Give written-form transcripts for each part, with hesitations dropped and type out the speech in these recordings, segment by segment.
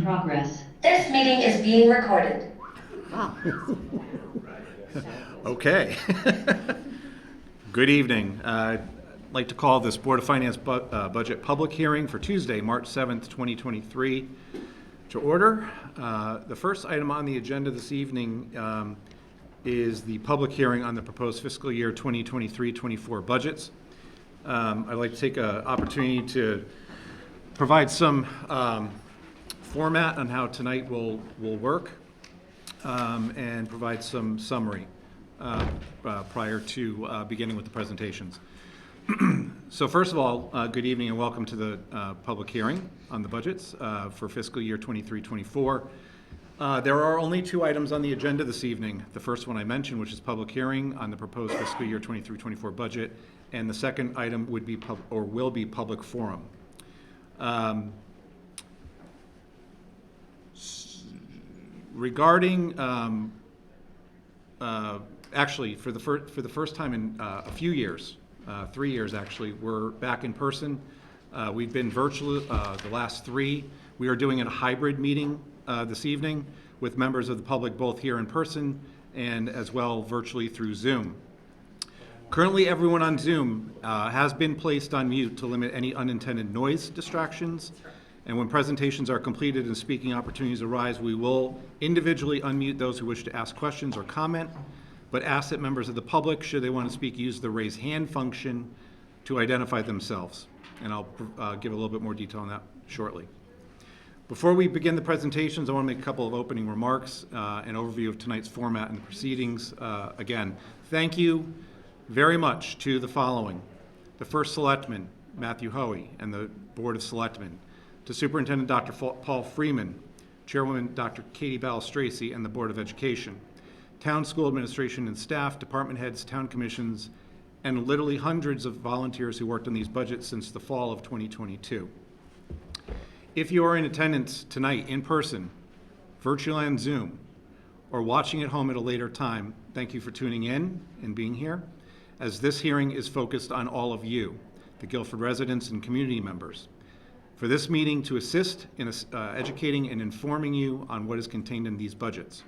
in progress. This meeting is being recorded. Okay. Good evening. I'd like to call this Board of Finance budget public hearing for Tuesday, March 7th, 2023 to order. The first item on the agenda this evening is the public hearing on the proposed fiscal year 2023-24 budgets. I'd like to take an opportunity to provide some format on how tonight will work and provide some summary prior to beginning with the presentations. So first of all, good evening and welcome to the public hearing on the budgets for fiscal year 23-24. There are only two items on the agenda this evening. The first one I mentioned, which is public hearing on the proposed fiscal year 23-24 budget, and the second item would be will be public forum. Regarding, actually, for the first time in a few years, 3 years actually, we're back in person. We've been virtual the last three. We are doing a hybrid meeting this evening with members of the public both here in person and as well virtually through Zoom. Currently, everyone on Zoom has been placed on mute to limit any unintended noise distractions. And when presentations are completed and speaking opportunities arise, we will individually unmute those who wish to ask questions or comment, but ask that members of the public, should they want to speak, use the raise hand function to identify themselves. And I'll give a little bit more detail on that shortly. Before we begin the presentations, I want to make a couple of opening remarks, an overview of tonight's format and proceedings. Again, thank you very much to the following: the First Selectman, Matthew Hoey, and the Board of Selectmen, to Superintendent Dr. Paul Freeman, Chairwoman Dr. Katie Balistraci, and the Board of Education, town school administration and staff, department heads, town commissions, and literally hundreds of volunteers who worked on these budgets since the fall of 2022. If you are in attendance tonight in person, virtually on Zoom, or watching at home at a later time, thank you for tuning in and being here, as this hearing is focused on all of you, the Guilford residents and community members. For this meeting to assist in educating and informing you on what is contained in these budgets,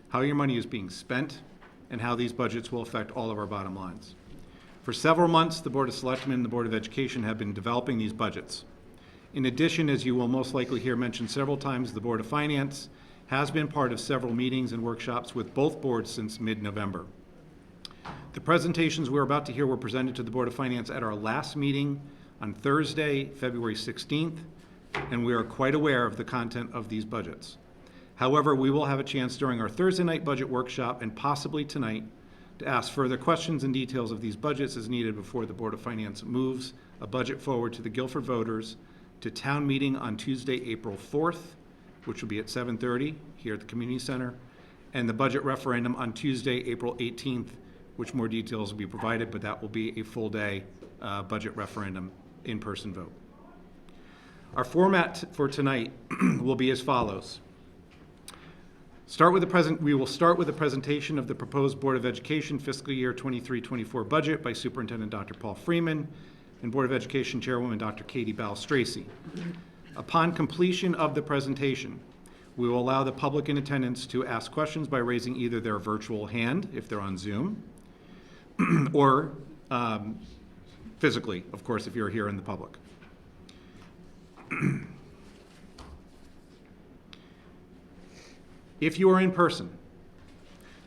how your money is being spent, and how these budgets will affect all of our bottom lines. For several months, the Board of Selectmen and the Board of Education have been developing these budgets. In addition, as you will most likely hear mentioned several times, the Board of Finance has been part of several meetings and workshops with both boards since mid-November. The presentations we're about to hear were presented to the Board of Finance at our last meeting on Thursday, February 16th, and we are quite aware of the content of these budgets. However, we will have a chance during our Thursday night budget workshop and possibly tonight to ask further questions and details of these budgets as needed before the Board of Finance moves a budget forward to the Guilford voters to town meeting on Tuesday, April 4th, which will be at 7:30 here at the Community Center, and the budget referendum on Tuesday, April 18th, which more details will be provided, but that will be a full day budget referendum in-person vote. Our format for tonight will be as follows. We will start with a presentation of the proposed Board of Education fiscal year 23-24 budget by Superintendent Dr. Paul Freeman and Board of Education Chairwoman Dr. Katie Balistraci. Upon completion of the presentation, we will allow the public in attendance to ask questions by raising either their virtual hand, if they're on Zoom, or physically, of course, if you're here in the public. If you are in person,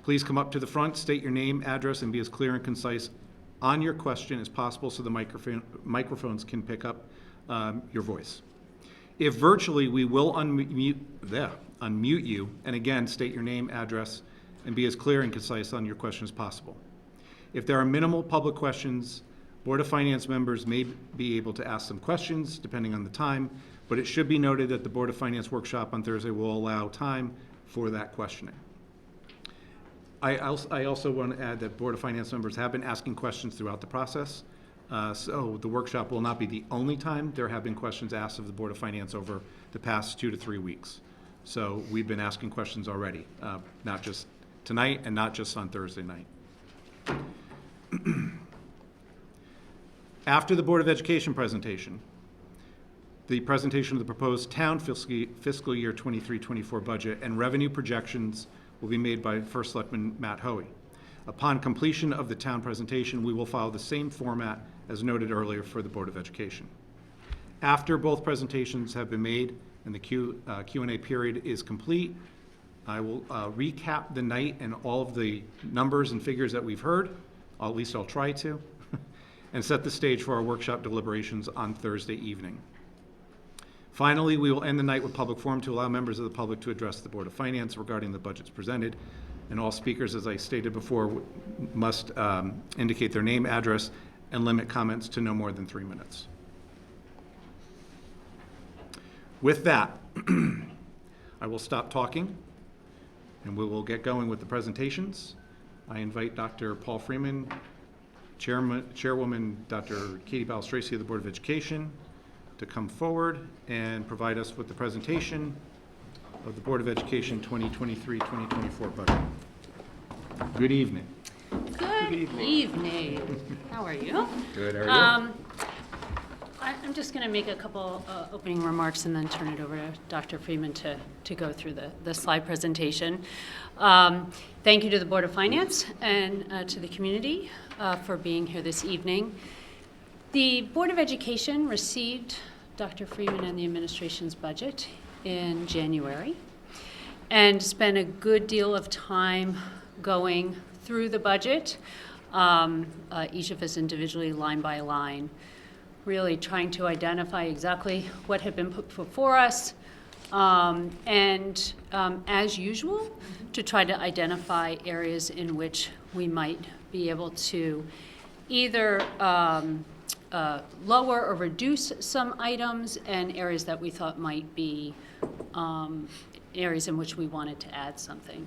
please come up to the front, state your name, address, and be as clear and concise on your question as possible so the microphones can pick up your voice. If virtually, we will unmute you, and again, state your name, address, and be as clear and concise on your question as possible. If there are minimal public questions, Board of Finance members may be able to ask some questions depending on the time, but it should be noted that the Board of Finance workshop on Thursday will allow time for that questioning. I also want to add that Board of Finance members have been asking questions throughout the process. So the workshop will not be the only time. There have been questions asked of the Board of Finance over the past 2 to 3 weeks. So we've been asking questions already, not just tonight and not just on Thursday night. After the Board of Education presentation, the presentation of the proposed town fiscal year 23-24 budget and revenue projections will be made by First Selectman Matt Hoey. Upon completion of the town presentation, we will follow the same format as noted earlier for the Board of Education. After both presentations have been made and the Q&A period is complete, I will recap the night and all of the numbers and figures that we've heard, at least I'll try to, and set the stage for our workshop deliberations on Thursday evening. Finally, we will end the night with public forum to allow members of the public to address the Board of Finance regarding the budgets presented. And all speakers, as I stated before, must indicate their name, address, and limit comments to no more than 3 minutes. With that, I will stop talking and we will get going with the presentations. I invite Dr. Paul Freeman, Chairwoman Dr. Katie Balistraci of the Board of Education, to come forward and provide us with the presentation of the Board of Education 2023-2024 budget. Good evening. Good evening. How are you? Good, how are you? I'm just going to make a couple opening remarks and then turn it over to Dr. Freeman to go through the slide presentation. Thank you to the Board of Finance and to the community for being here this evening. The Board of Education received Dr. Freeman and the administration's budget in January and spent a good deal of time going through the budget, each of us individually, line by line, really trying to identify exactly what had been put before us, and as usual, to try to identify areas in which we might be able to either lower or reduce some items, and areas that we thought might be areas in which we wanted to add something.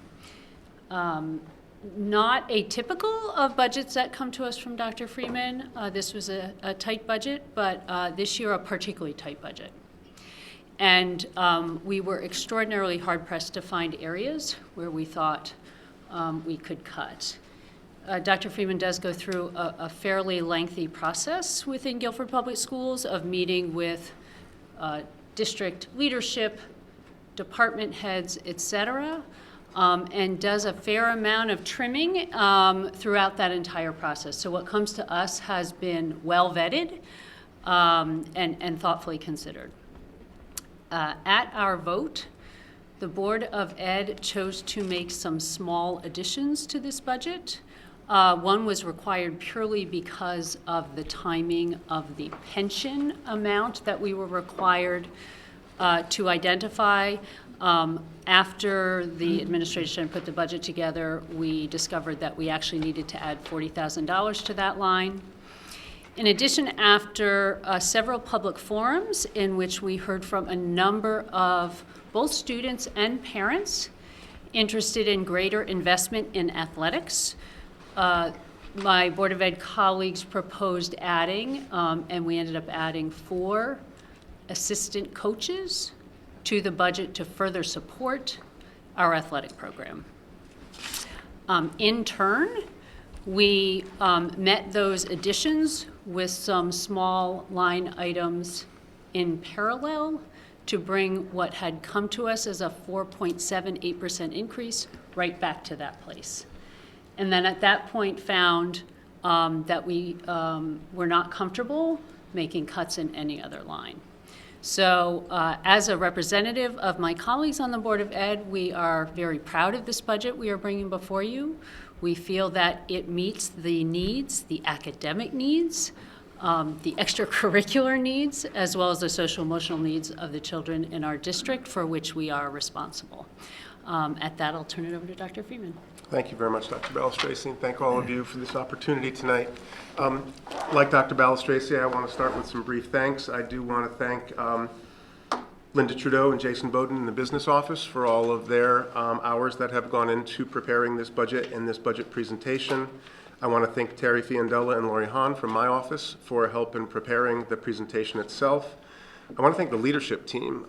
Not atypical of budgets that come to us from Dr. Freeman. This was a tight budget, but this year a particularly tight budget. And we were extraordinarily hard-pressed to find areas where we thought we could cut. Dr. Freeman does go through a fairly lengthy process within Guilford Public Schools of meeting with district leadership, department heads, et cetera, and does a fair amount of trimming throughout that entire process. So what comes to us has been well vetted and thoughtfully considered. At our vote, the Board of Ed chose to make some small additions to this budget. One was required purely because of the timing of the pension amount that we were required to identify. After the administration put the budget together, we discovered that we actually needed to add $40,000 to that line. In addition, after several public forums in which we heard from a number of both students and parents interested in greater investment in athletics, my Board of Ed colleagues proposed adding, and we ended up adding 4 assistant coaches to the budget to further support our athletic program. In turn, we met those additions with some small line items in parallel to bring what had come to us as a 4.78% increase right back to that place. And then at that point found that we were not comfortable making cuts in any other line. So as a representative of my colleagues on the Board of Ed, we are very proud of this budget we are bringing before you. We feel that it meets the needs, the academic needs, the extracurricular needs, as well as the social emotional needs of the children in our district for which we are responsible. At that, I'll turn it over to Dr. Freeman. Thank you very much, Dr. Balistraci, and thank all of you for this opportunity tonight. Like Dr. Balistraci, I want to start with some brief thanks. I do want to thank Linda Trudeau and Jason Bowden in the business office for all of their hours that have gone into preparing this budget and this budget presentation. I want to thank Terry Fiandella and Lori Hahn from my office for help in preparing the presentation itself. I want to thank the leadership team.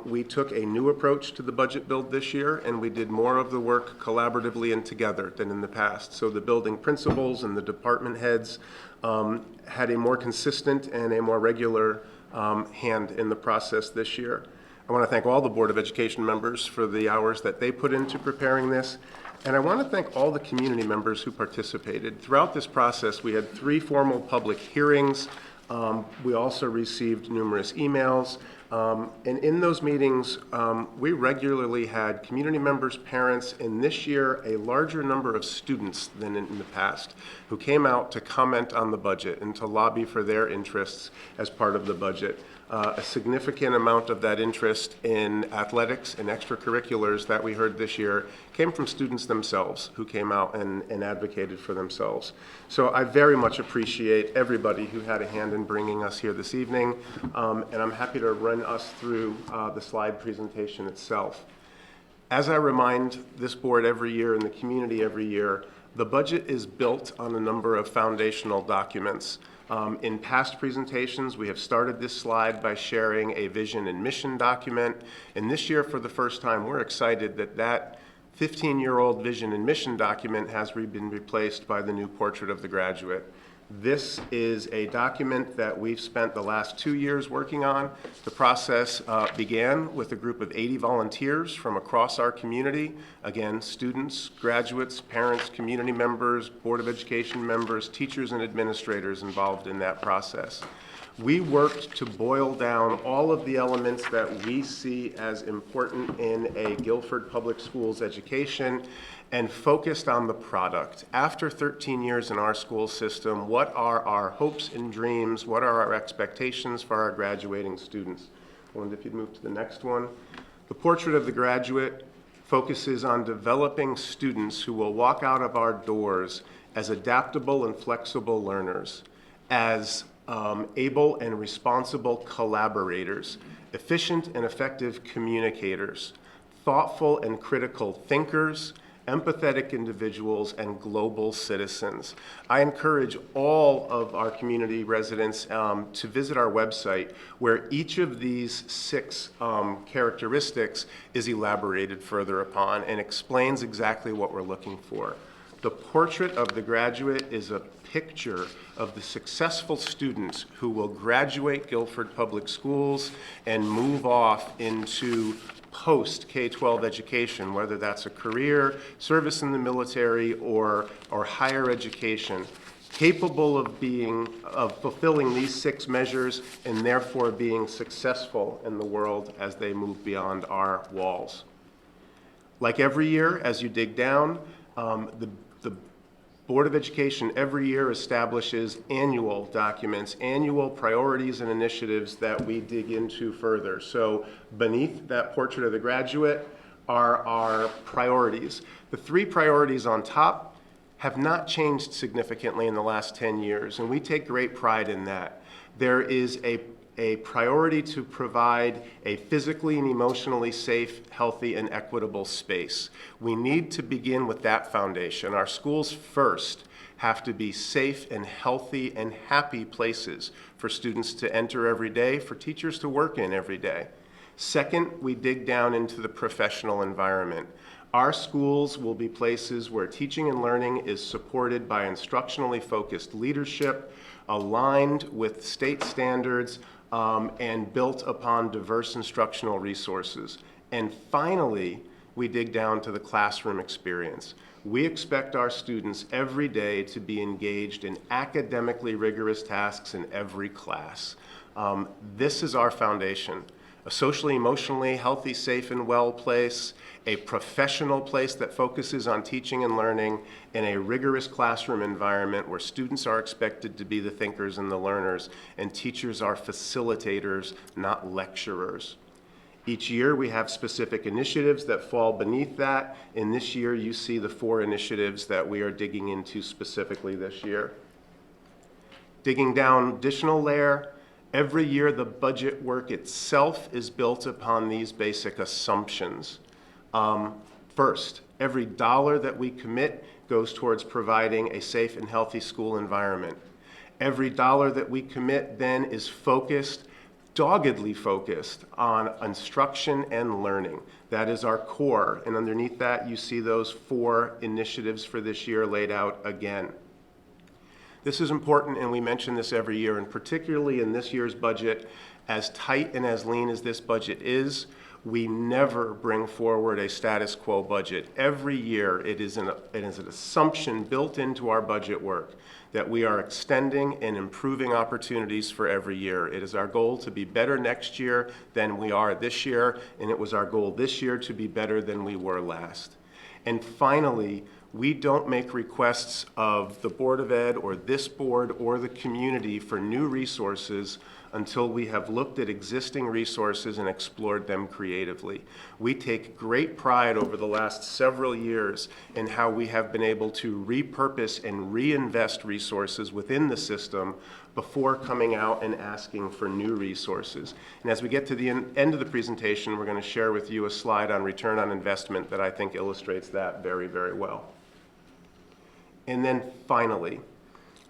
We took a new approach to the budget build this year, and we did more of the work collaboratively and together than in the past. So the building principals and the department heads had a more consistent and a more regular hand in the process this year. I want to thank all the Board of Education members for the hours that they put into preparing this. And I want to thank all the community members who participated. Throughout this process, we had 3 formal public hearings. We also received numerous emails. And in those meetings, we regularly had community members, parents, and this year a larger number of students than in the past who came out to comment on the budget and to lobby for their interests as part of the budget. A significant amount of that interest in athletics and extracurriculars that we heard this year came from students themselves who came out and advocated for themselves. So I very much appreciate everybody who had a hand in bringing us here this evening, and I'm happy to run us through the slide presentation itself. As I remind this board every year and the community every year, the budget is built on a number of foundational documents. In past presentations, we have started this slide by sharing a vision and mission document. And this year, for the first time, we're excited that that 15-year-old vision and mission document has been replaced by the new Portrait of the Graduate. This is a document that we've spent the last 2 years working on. The process began with a group of 80 volunteers from across our community. Again, students, graduates, parents, community members, Board of Education members, teachers, and administrators involved in that process. We worked to boil down all of the elements that we see as important in a Guilford Public Schools education and focused on the product. After 13 years in our school system, what are our hopes and dreams? What are our expectations for our graduating students? I wonder if you'd move to the next one. The Portrait of the Graduate focuses on developing students who will walk out of our doors as adaptable and flexible learners, as able and responsible collaborators, efficient and effective communicators, thoughtful and critical thinkers, empathetic individuals, and global citizens. I encourage all of our community residents to visit our website, where each of these 6 characteristics is elaborated further upon and explains exactly what we're looking for. The Portrait of the Graduate is a picture of the successful students who will graduate Guilford Public Schools and move off into post K-12 education, whether that's a career, service in the military, or higher education, capable of fulfilling these 6 measures and therefore being successful in the world as they move beyond our walls. Like every year, as you dig down, the Board of Education every year establishes annual documents, annual priorities and initiatives that we dig into further. So beneath that Portrait of the Graduate are our priorities. The 3 priorities on top have not changed significantly in the last 10 years, and we take great pride in that. There is a priority to provide a physically and emotionally safe, healthy, and equitable space. We need to begin with that foundation. Our schools first have to be safe and healthy and happy places for students to enter every day, for teachers to work in every day. Second, we dig down into the professional environment. Our schools will be places where teaching and learning is supported by instructionally focused leadership, aligned with state standards, and built upon diverse instructional resources. And finally, we dig down to the classroom experience. We expect our students every day to be engaged in academically rigorous tasks in every class. This is our foundation. A socially, emotionally healthy, safe, and well place, a professional place that focuses on teaching and learning, and a rigorous classroom environment where students are expected to be the thinkers and the learners, and teachers are facilitators, not lecturers. Each year we have specific initiatives that fall beneath that, and this year you see the 4 initiatives that we are digging into specifically this year. Digging down additional layer, every year the budget work itself is built upon these basic assumptions. First, every dollar that we commit goes towards providing a safe and healthy school environment. Every dollar that we commit then is focused, doggedly focused on instruction and learning. That is our core, and underneath that you see those 4 initiatives for this year laid out again. This is important, and we mention this every year, and particularly in this year's budget, As tight and as lean as this budget is, we never bring forward a status quo budget. Every year, it is an assumption built into our budget work that we are extending and improving opportunities for every year. It is our goal to be better next year than we are this year, and it was our goal this year to be better than we were last. And finally, we don't make requests of the Board of Ed or this board or the community for new resources until we have looked at existing resources and explored them creatively. We take great pride over the last several years in how we have been able to repurpose and reinvest resources within the system before coming out and asking for new resources. And as we get to the end of the presentation, we're going to share with you a slide on return on investment that I think illustrates that very, very well. And then finally,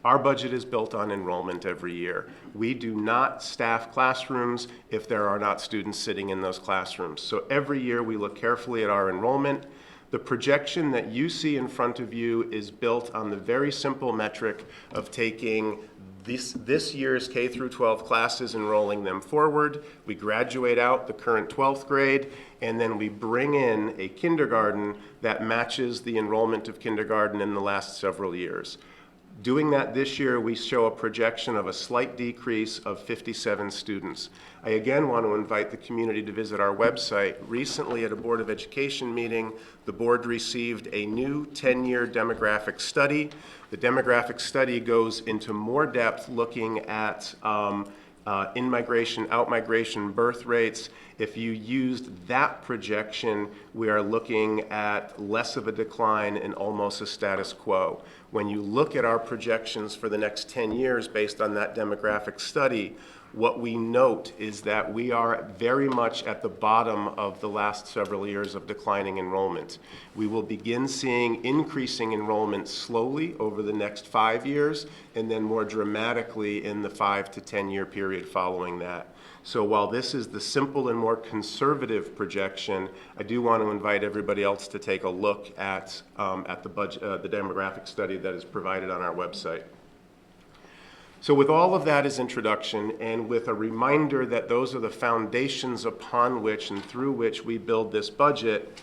our budget is built on enrollment every year. We do not staff classrooms if there are not students sitting in those classrooms. So every year we look carefully at our enrollment. The projection that you see in front of you is built on the very simple metric of taking this year's K through 12 classes and rolling them forward. We graduate out the current 12th grade, and then we bring in a kindergarten that matches the enrollment of kindergarten in the last several years. Doing that this year, we show a projection of a slight decrease of 57 students. I again want to invite the community to visit our website. Recently at a Board of Education meeting, the board received a new 10-year demographic study. The demographic study goes into more depth looking at in-migration, out-migration, birth rates. If you used that projection, we are looking at less of a decline and almost a status quo. When you look at our projections for the next 10 years based on that demographic study, what we note is that we are very much at the bottom of the last several years of declining enrollment. We will begin seeing increasing enrollment slowly over the next 5 years, and then more dramatically in the 5 to 10 year period following that. So while this is the simple and more conservative projection, I do want to invite everybody else to take a look at the demographic study that is provided on our website. So with all of that as introduction, and with a reminder that those are the foundations upon which and through which we build this budget,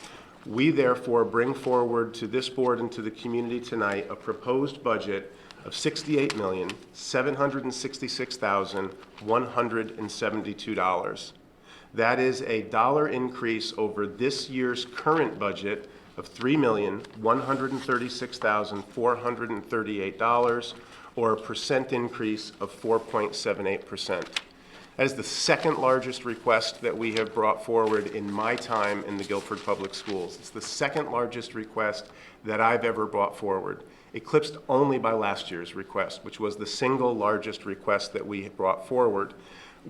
we therefore bring forward to this board and to the community tonight a proposed budget of $68,766,172. That is a dollar increase over this year's current budget of $3,136,438, or a percent increase of 4.78%. That is the second largest request that we have brought forward in my time in the Guilford Public Schools. It's the second largest request that I've ever brought forward, eclipsed only by last year's request, which was the single largest request that we brought forward.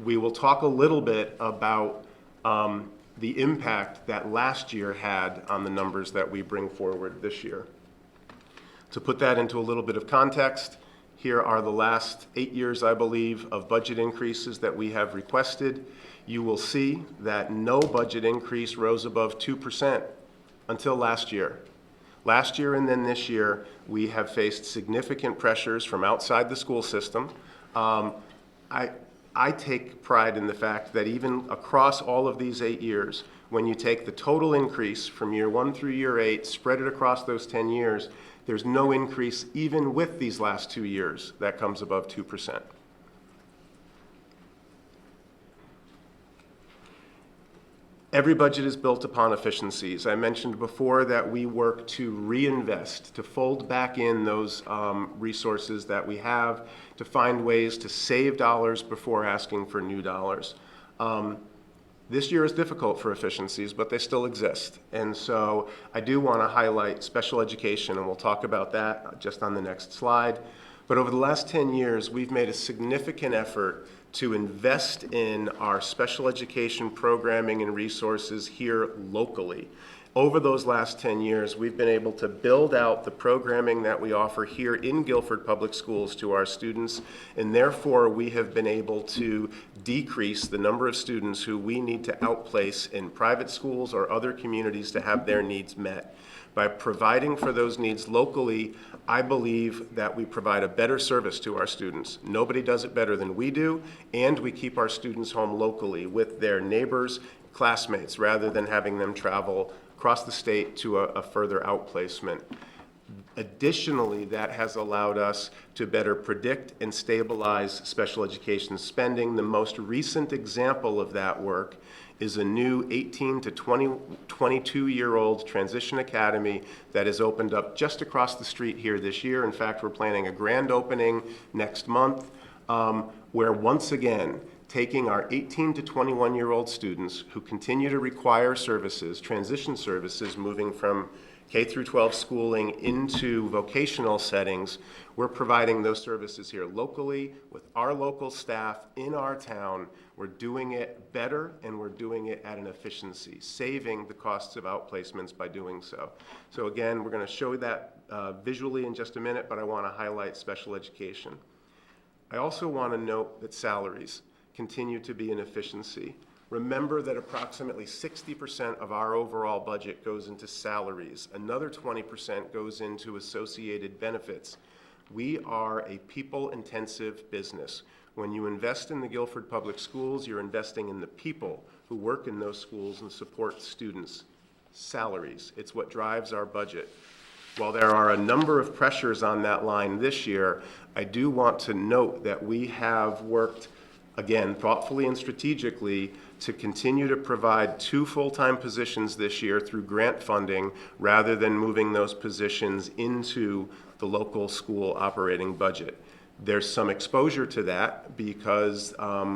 We will talk a little bit about the impact that last year had on the numbers that we bring forward this year. To put that into a little bit of context, here are the last 8 years, I believe, of budget increases that we have requested. You will see that no budget increase rose above 2% until last year. Last year and then this year, we have faced significant pressures from outside the school system. I take pride in the fact that even across all of these 8 years, when you take the total increase from year 1 through year 8, spread it across those 10 years, there's no increase even with these last 2 years that comes above 2%. Every budget is built upon efficiencies. I mentioned before that we work to reinvest, to fold back in those resources that we have, to find ways to save dollars before asking for new dollars. This year is difficult for efficiencies, but they still exist. And so I do want to highlight special education, and we'll talk about that just on the next slide. But over the last 10 years, we've made a significant effort to invest in our special education programming and resources here locally. Over those last 10 years, we've been able to build out the programming that we offer here in Guilford Public Schools to our students, and therefore we have been able to decrease the number of students who we need to outplace in private schools or other communities to have their needs met. By providing for those needs locally, I believe that we provide a better service to our students. Nobody does it better than we do, and we keep our students home locally with their neighbors, classmates, rather than having them travel across the state to a further outplacement. Additionally, that has allowed us to better predict and stabilize special education spending. The most recent example of that work is a new 18 to 22-year-old transition academy that has opened up just across the street here this year. In fact, we're planning a grand opening next month, where once again, taking our 18 to 21-year-old students who continue to require services, transition services, moving from K through 12 schooling into vocational settings, we're providing those services here locally with our local staff in our town. We're doing it better and we're doing it at an efficiency, saving the costs of outplacements by doing so. So again, we're going to show that visually in just a minute, but I want to highlight special education. I also want to note that salaries continue to be an efficiency. Remember that approximately 60% of our overall budget goes into salaries. Another 20% goes into associated benefits. We are a people-intensive business. When you invest in the Guilford Public Schools, you're investing in the people who work in those schools and support students. Salaries, it's what drives our budget. While there are a number of pressures on that line this year, I do want to note that we have worked, again, thoughtfully and strategically to continue to provide 2 full-time positions this year through grant funding rather than moving those positions into the local school operating budget. There's some exposure to that because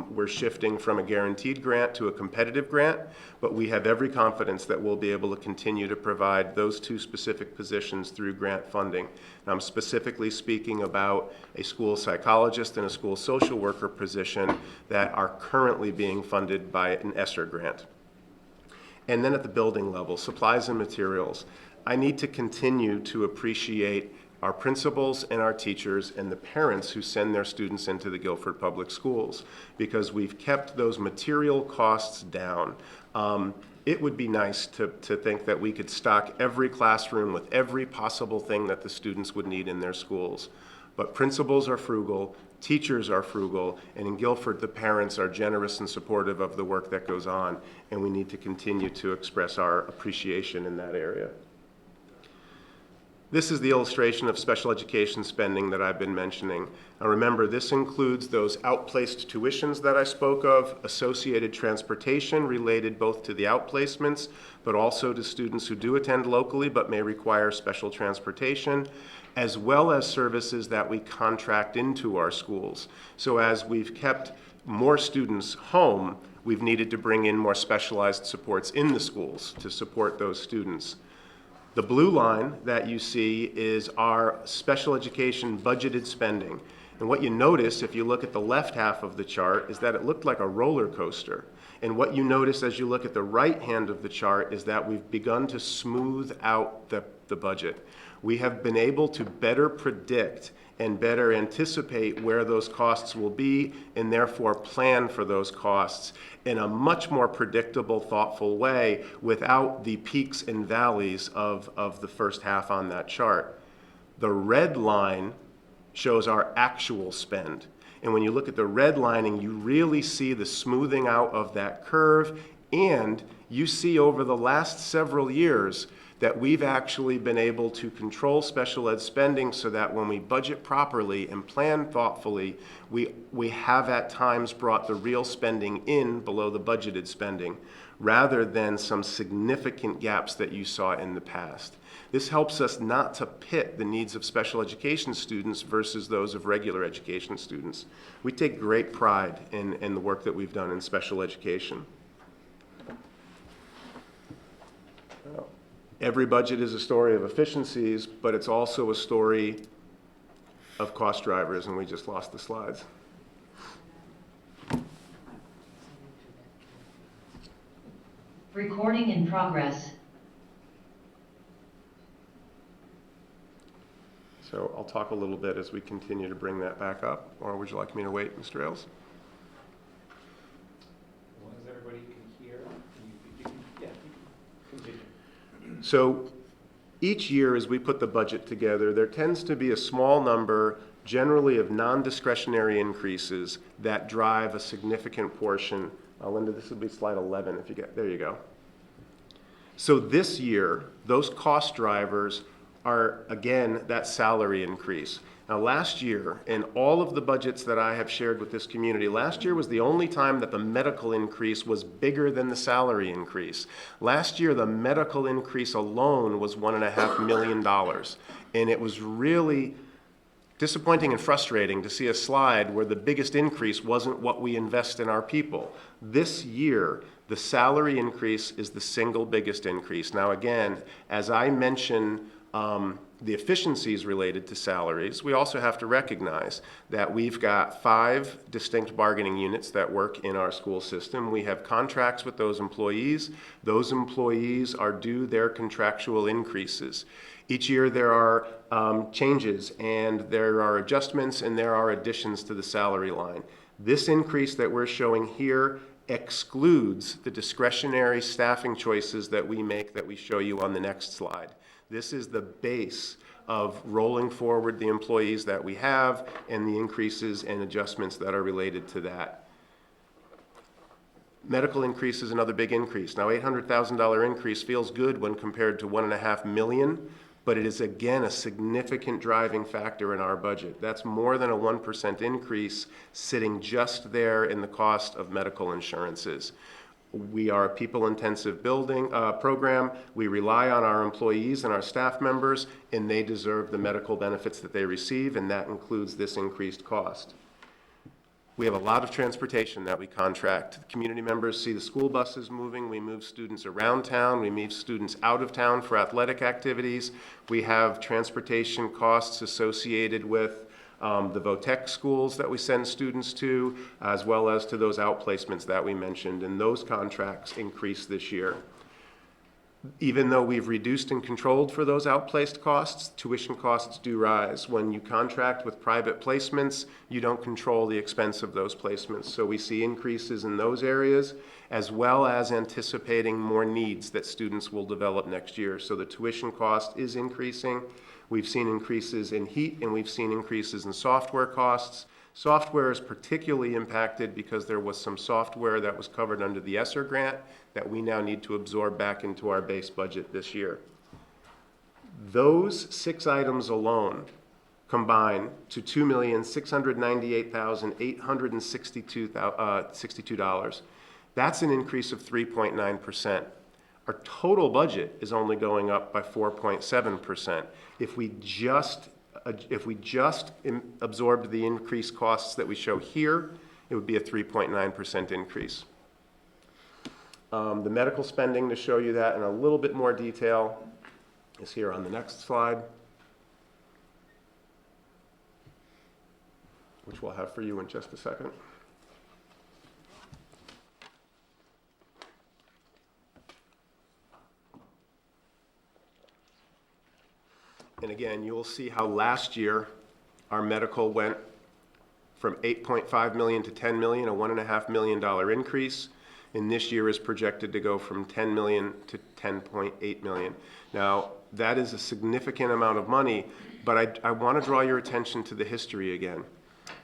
we're shifting from a guaranteed grant to a competitive grant, but we have every confidence that we'll be able to continue to provide those 2 specific positions through grant funding. And I'm specifically speaking about a school psychologist and a school social worker position that are currently being funded by an ESSER grant. And then at the building level, supplies and materials. I need to continue to appreciate our principals and our teachers and the parents who send their students into the Guilford Public Schools, because we've kept those material costs down. It would be nice to think that we could stock every classroom with every possible thing that the students would need in their schools. But principals are frugal, teachers are frugal, and in Guilford, the parents are generous and supportive of the work that goes on, and we need to continue to express our appreciation in that area. This is the illustration of special education spending that I've been mentioning. Now remember, this includes those outplaced tuitions that I spoke of, associated transportation related both to the outplacements, but also to students who do attend locally but may require special transportation, as well as services that we contract into our schools. So as we've kept more students home, we've needed to bring in more specialized supports in the schools to support those students. The blue line that you see is our special education budgeted spending. And what you notice if you look at the left half of the chart is that it looked like a roller coaster. And what you notice as you look at the right hand of the chart is that we've begun to smooth out the budget. We have been able to better predict and better anticipate where those costs will be and therefore plan for those costs in a much more predictable, thoughtful way without the peaks and valleys of the first half on that chart. The red line shows our actual spend. And when you look at the red lining, you really see the smoothing out of that curve, and you see over the last several years that we've actually been able to control special ed spending so that when we budget properly and plan thoughtfully, we have at times brought the real spending in below the budgeted spending, rather than some significant gaps that you saw in the past. This helps us not to pit the needs of special education students versus those of regular education students. We take great pride in the work that we've done in special education. Every budget is a story of efficiencies, but it's also a story of cost drivers, and we just lost the slides. Recording in progress. So I'll talk a little bit as we continue to bring that back up, or would you like me to wait, Mr. Ailes? As long as everybody can hear, you can continue. So each year as we put the budget together, there tends to be a small number, generally of non-discretionary increases that drive a significant portion. Linda, this will be slide 11 if you get, there you go. So this year, those cost drivers are, again, that salary increase. Now, last year, in all of the budgets that I have shared with this community, last year was the only time that the medical increase was bigger than the salary increase. Last year, the medical increase alone was $1.5 million. And it was really disappointing and frustrating to see a slide where the biggest increase wasn't what we invest in our people. This year, the salary increase is the single biggest increase. Now, again, as I mention the efficiencies related to salaries, we also have to recognize that we've got 5 distinct bargaining units that work in our school system. We have contracts with those employees. Those employees are due their contractual increases. Each year there are changes and there are adjustments and there are additions to the salary line. This increase that we're showing here excludes the discretionary staffing choices that we make that we show you on the next slide. This is the base of rolling forward the employees that we have and the increases and adjustments that are related to that. Medical increase is another big increase. Now, $800,000 increase feels good when compared to $1.5 million, but it is again a significant driving factor in our budget. That's more than a 1% increase sitting just there in the cost of medical insurances. We are a people-intensive building program. We rely on our employees and our staff members, and they deserve the medical benefits that they receive, and that includes this increased cost. We have a lot of transportation that we contract. The community members see the school buses moving. We move students around town. We move students out of town for athletic activities. We have transportation costs associated with the VOTEC schools that we send students to, as well as to those outplacements that we mentioned, and those contracts increase this year. Even though we've reduced and controlled for those outplaced costs, tuition costs do rise. When you contract with private placements, you don't control the expense of those placements. So we see increases in those areas, as well as anticipating more needs that students will develop next year. So the tuition cost is increasing. We've seen increases in heat, and we've seen increases in software costs. Software is particularly impacted because there was some software that was covered under the ESSER grant that we now need to absorb back into our base budget this year. Those 6 items alone combine to $2,698,862. That's an increase of 3.9%. Our total budget is only going up by 4.7%. If we just absorbed the increased costs that we show here, it would be a 3.9% increase. The medical spending, to show you that in a little bit more detail, is here on the next slide, which we'll have for you in just a second. And again, you will see how last year our medical went from $8.5 million to $10 million, a $1.5 million increase. And this year is projected to go from $10 million to $10.8 million. Now, that is a significant amount of money, but I want to draw your attention to the history again.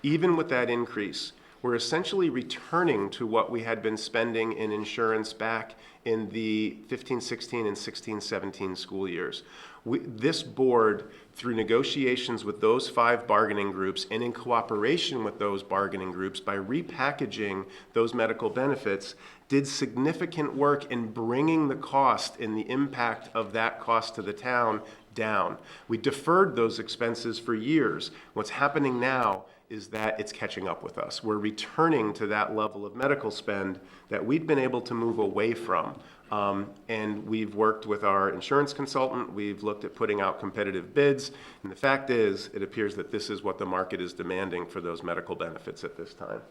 Even with that increase, we're essentially returning to what we had been spending in insurance back in the 15-16 and 16-17 school years. This board, through negotiations with those 5 bargaining groups and in cooperation with those bargaining groups by repackaging those medical benefits, did significant work in bringing the cost and the impact of that cost to the town down. We deferred those expenses for years. What's happening now is that it's catching up with us. We're returning to that level of medical spend that we'd been able to move away from. And we've worked with our insurance consultant. We've looked at putting out competitive bids. And the fact is, it appears that this is what the market is demanding for those medical benefits at this time.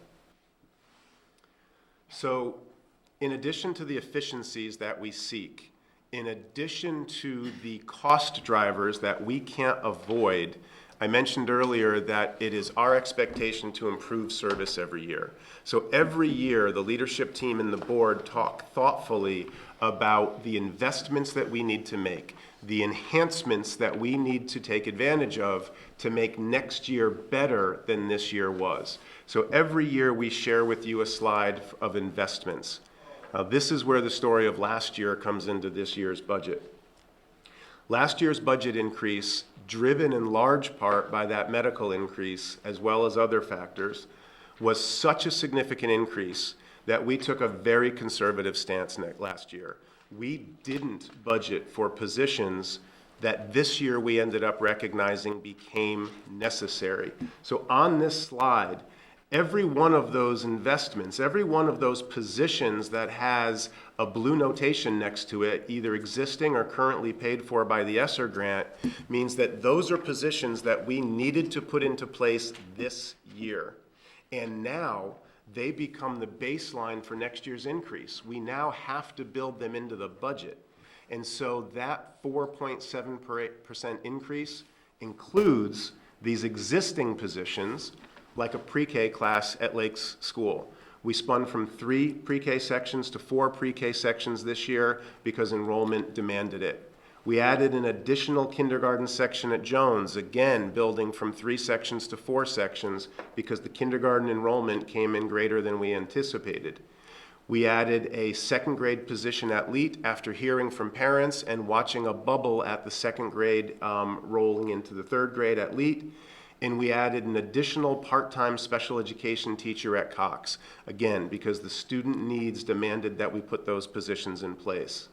So in addition to the efficiencies that we seek, in addition to the cost drivers that we can't avoid, I mentioned earlier that it is our expectation to improve service every year. So every year, the leadership team and the board talk thoughtfully about the investments that we need to make, the enhancements that we need to take advantage of to make next year better than this year was. So every year we share with you a slide of investments. This is where the story of last year comes into this year's budget. Last year's budget increase, driven in large part by that medical increase as well as other factors, was such a significant increase that we took a very conservative stance last year. We didn't budget for positions that this year we ended up recognizing became necessary. So on this slide, every one of those investments, every one of those positions that has a blue notation next to it, either existing or currently paid for by the ESSER grant, means that those are positions that we needed to put into place this year. And now they become the baseline for next year's increase. We now have to build them into the budget. And so that 4.7% increase includes these existing positions, like a pre-K class at Lakes School. We spun from 3 pre-K sections to 4 pre-K sections this year because enrollment demanded it. We added an additional kindergarten section at Jones, again building from 3 sections to 4 sections because the kindergarten enrollment came in greater than we anticipated. We added a 2nd grade position at Leet after hearing from parents and watching a bubble at the 2nd grade rolling into the 3rd grade at Leet. And we added an additional part-time special education teacher at Cox, again, because the student needs demanded that we put those positions in place.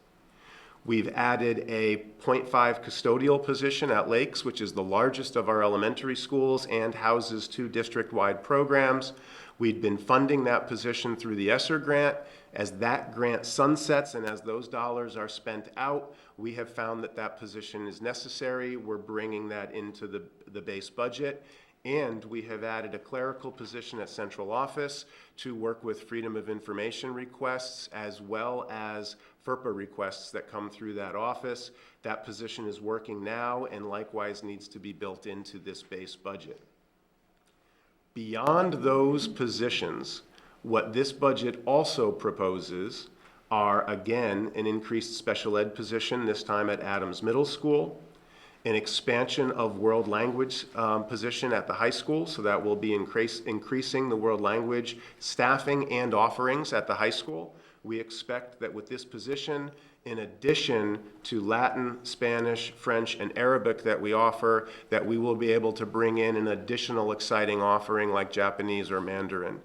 We've added a 0.5 custodial position at Lakes, which is the largest of our elementary schools and houses 2 district-wide programs. We'd been funding that position through the ESSER grant. As that grant sunsets and as those dollars are spent out, we have found that that position is necessary. We're bringing that into the base budget. And we have added a clerical position at central office to work with freedom of information requests as well as FERPA requests that come through that office. That position is working now and likewise needs to be built into this base budget. Beyond those positions, what this budget also proposes are, again, an increased special ed position, this time at Adams Middle School, an expansion of world language position at the high school, so that will be increasing the world language staffing and offerings at the high school. We expect that with this position, in addition to Latin, Spanish, French, and Arabic that we offer, that we will be able to bring in an additional exciting offering like Japanese or Mandarin.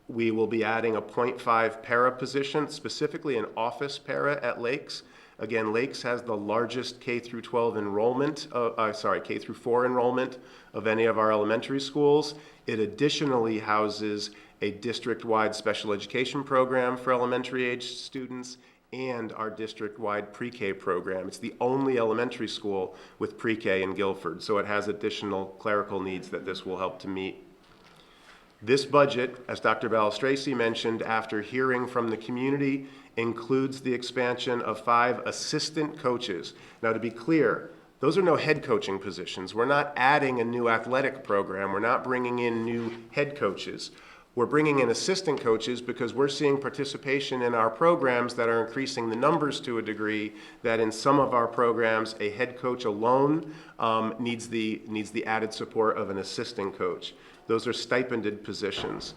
We will be adding a 0.5 para position, specifically an office para at Lakes. Again, Lakes has the largest K through 12 enrollment, K through 4 enrollment of any of our elementary schools. It additionally houses a district-wide special education program for elementary age students and our district-wide pre-K program. It's the only elementary school with pre-K in Guilford, so it has additional clerical needs that this will help to meet. This budget, as Dr. Balistraci mentioned, after hearing from the community, includes the expansion of 5 assistant coaches. Now, to be clear, those are no head coaching positions. We're not adding a new athletic program. We're not bringing in new head coaches. We're bringing in assistant coaches because we're seeing participation in our programs that are increasing the numbers to a degree that in some of our programs, a head coach alone needs the added support of an assistant coach. Those are stipended positions.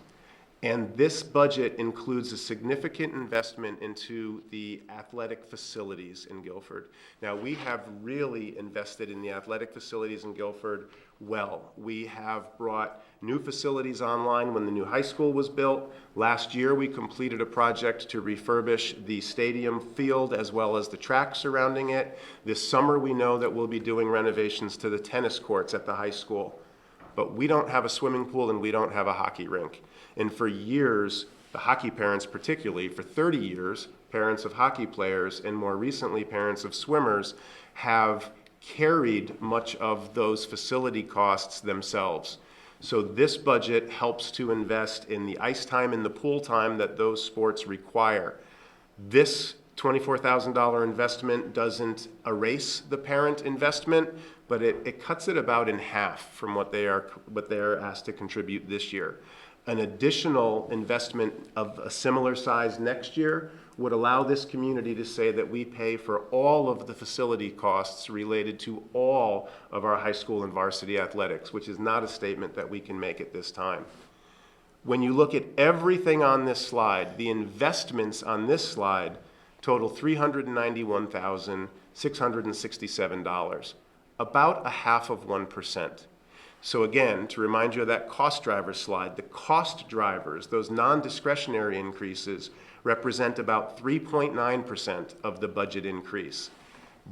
And this budget includes a significant investment into the athletic facilities in Guilford. Now, we have really invested in the athletic facilities in Guilford well. We have brought new facilities online when the new high school was built. Last year, we completed a project to refurbish the stadium field as well as the track surrounding it. This summer, we know that we'll be doing renovations to the tennis courts at the high school. But we don't have a swimming pool and we don't have a hockey rink. And for years, the hockey parents particularly, for 30 years, parents of hockey players and more recently parents of swimmers have carried much of those facility costs themselves. So this budget helps to invest in the ice time and the pool time that those sports require. This $24,000 investment doesn't erase the parent investment, but it cuts it about in half from what they are asked to contribute this year. An additional investment of a similar size next year would allow this community to say that we pay for all of the facility costs related to all of our high school and varsity athletics, which is not a statement that we can make at this time. When you look at everything on this slide, the investments on this slide total $391,667, about 0.5%. So again, to remind you of that cost driver slide, the cost drivers, those non-discretionary increases, represent about 3.9% of the budget increase.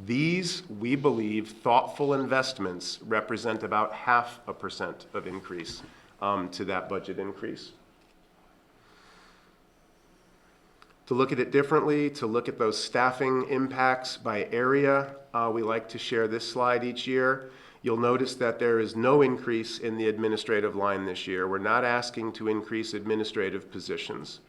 These, we believe, thoughtful investments represent about 0.5% of increase to that budget increase. To look at it differently, to look at those staffing impacts by area, we like to share this slide each year. You'll notice that there is no increase in the administrative line this year. We're not asking to increase administrative positions.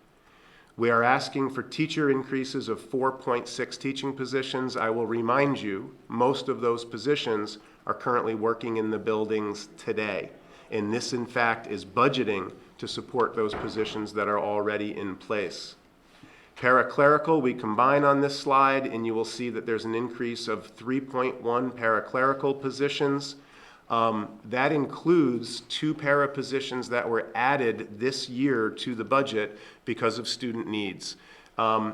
We are asking for teacher increases of 4.6 teaching positions. I will remind you, most of those positions are currently working in the buildings today. And this, in fact, is budgeting to support those positions that are already in place. Paraclerical, we combine on this slide, and you will see that there's an increase of 3.1 paraclerical positions. That includes 2 para positions that were added this year to the budget because of student needs. I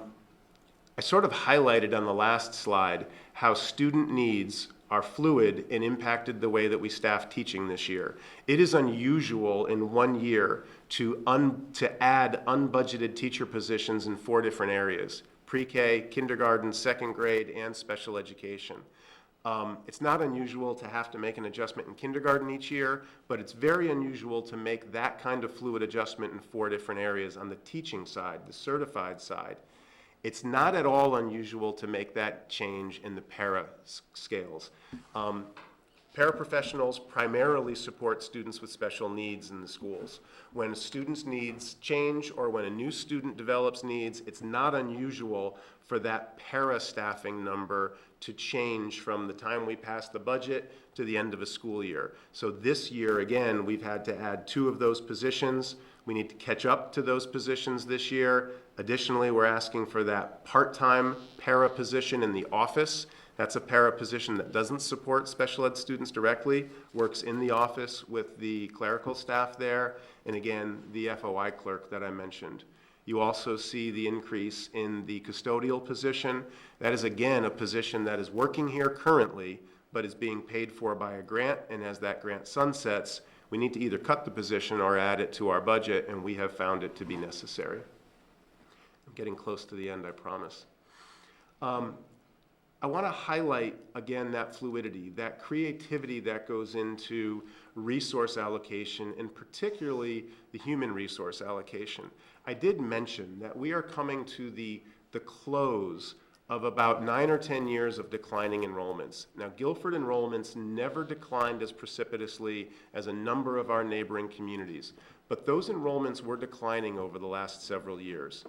sort of highlighted on the last slide how student needs are fluid and impacted the way that we staff teaching this year. It is unusual in 1 year to add unbudgeted teacher positions in 4 different areas: pre-K, kindergarten, 2nd grade, and special education. It's not unusual to have to make an adjustment in kindergarten each year, but it's very unusual to make that kind of fluid adjustment in 4 different areas on the teaching side, the certified side. It's not at all unusual to make that change in the para scales. Paraprofessionals primarily support students with special needs in the schools. When a student's needs change or when a new student develops needs, it's not unusual for that para staffing number to change from the time we pass the budget to the end of a school year. So this year, again, we've had to add 2 of those positions. We need to catch up to those positions this year. Additionally, we're asking for that part-time para position in the office. That's a para position that doesn't support special ed students directly, works in the office with the clerical staff there, and again, the FOI clerk that I mentioned. You also see the increase in the custodial position. That is, again, a position that is working here currently, but is being paid for by a grant, and as that grant sunsets, we need to either cut the position or add it to our budget, and we have found it to be necessary. I'm getting close to the end, I promise. I want to highlight, again, that fluidity, that creativity that goes into resource allocation, and particularly the human resource allocation. I did mention that we are coming to the close of about 9 or 10 years of declining enrollments. Now, Guilford enrollments never declined as precipitously as a number of our neighboring communities, but those enrollments were declining over the last several years.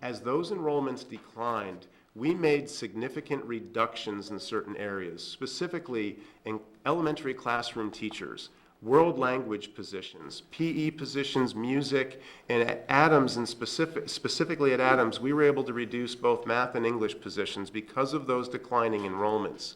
As those enrollments declined, we made significant reductions in certain areas, specifically in elementary classroom teachers, world language positions, PE positions, music, and at Adams, and specifically at Adams, we were able to reduce both math and English positions because of those declining enrollments.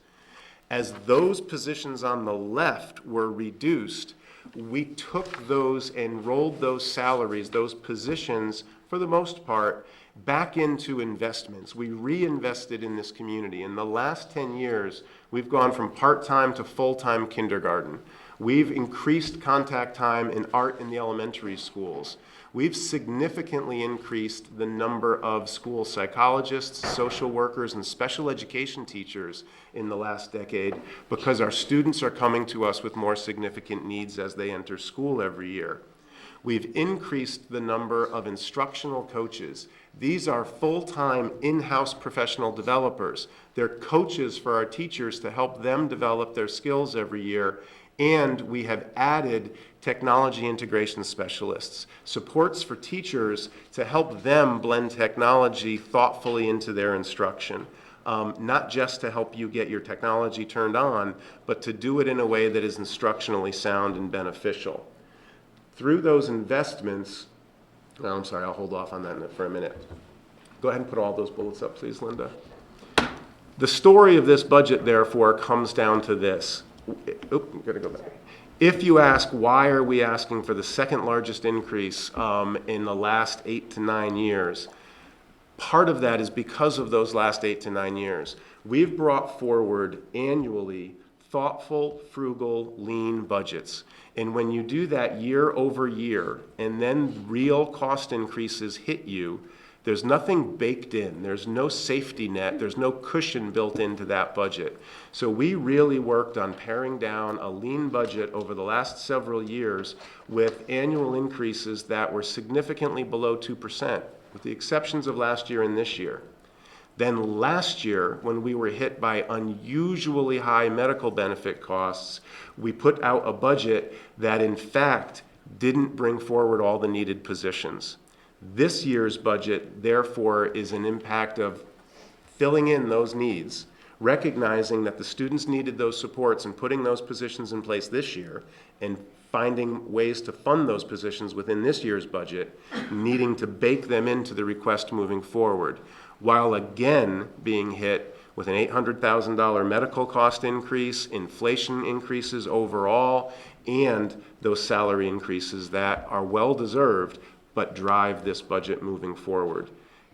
As those positions on the left were reduced, we took those and rolled those salaries, those positions, for the most part, back into investments. We reinvested in this community. In the last 10 years, we've gone from part-time to full-time kindergarten. We've increased contact time in art in the elementary schools. We've significantly increased the number of school psychologists, social workers, and special education teachers in the last decade because our students are coming to us with more significant needs as they enter school every year. We've increased the number of instructional coaches. These are full-time in-house professional developers. They're coaches for our teachers to help them develop their skills every year, And we have added technology integration specialists, supports for teachers to help them blend technology thoughtfully into their instruction. Not just to help you get your technology turned on, but to do it in a way that is instructionally sound and beneficial. Through those investments, I'm sorry, I'll hold off on that for a minute. Go ahead and put all those bullets up, please, Linda. The story of this budget, therefore, comes down to this. Gotta go back. If you ask, why are we asking for the second largest increase in the last 8 to 9 years, part of that is because of those last 8 to 9 years. We've brought forward annually thoughtful, frugal, lean budgets. And when you do that year over year, and then real cost increases hit you, there's nothing baked in. There's no safety net. There's no cushion built into that budget. So we really worked on paring down a lean budget over the last several years with annual increases that were significantly below 2%, with the exceptions of last year and this year. Then last year, when we were hit by unusually high medical benefit costs, we put out a budget that in fact didn't bring forward all the needed positions. This year's budget, therefore, is an impact of filling in those needs, recognizing that the students needed those supports and putting those positions in place this year, and finding ways to fund those positions within this year's budget, needing to bake them into the request moving forward, while again being hit with an $800,000 medical cost increase, inflation increases overall, and those salary increases that are well-deserved but drive this budget moving forward.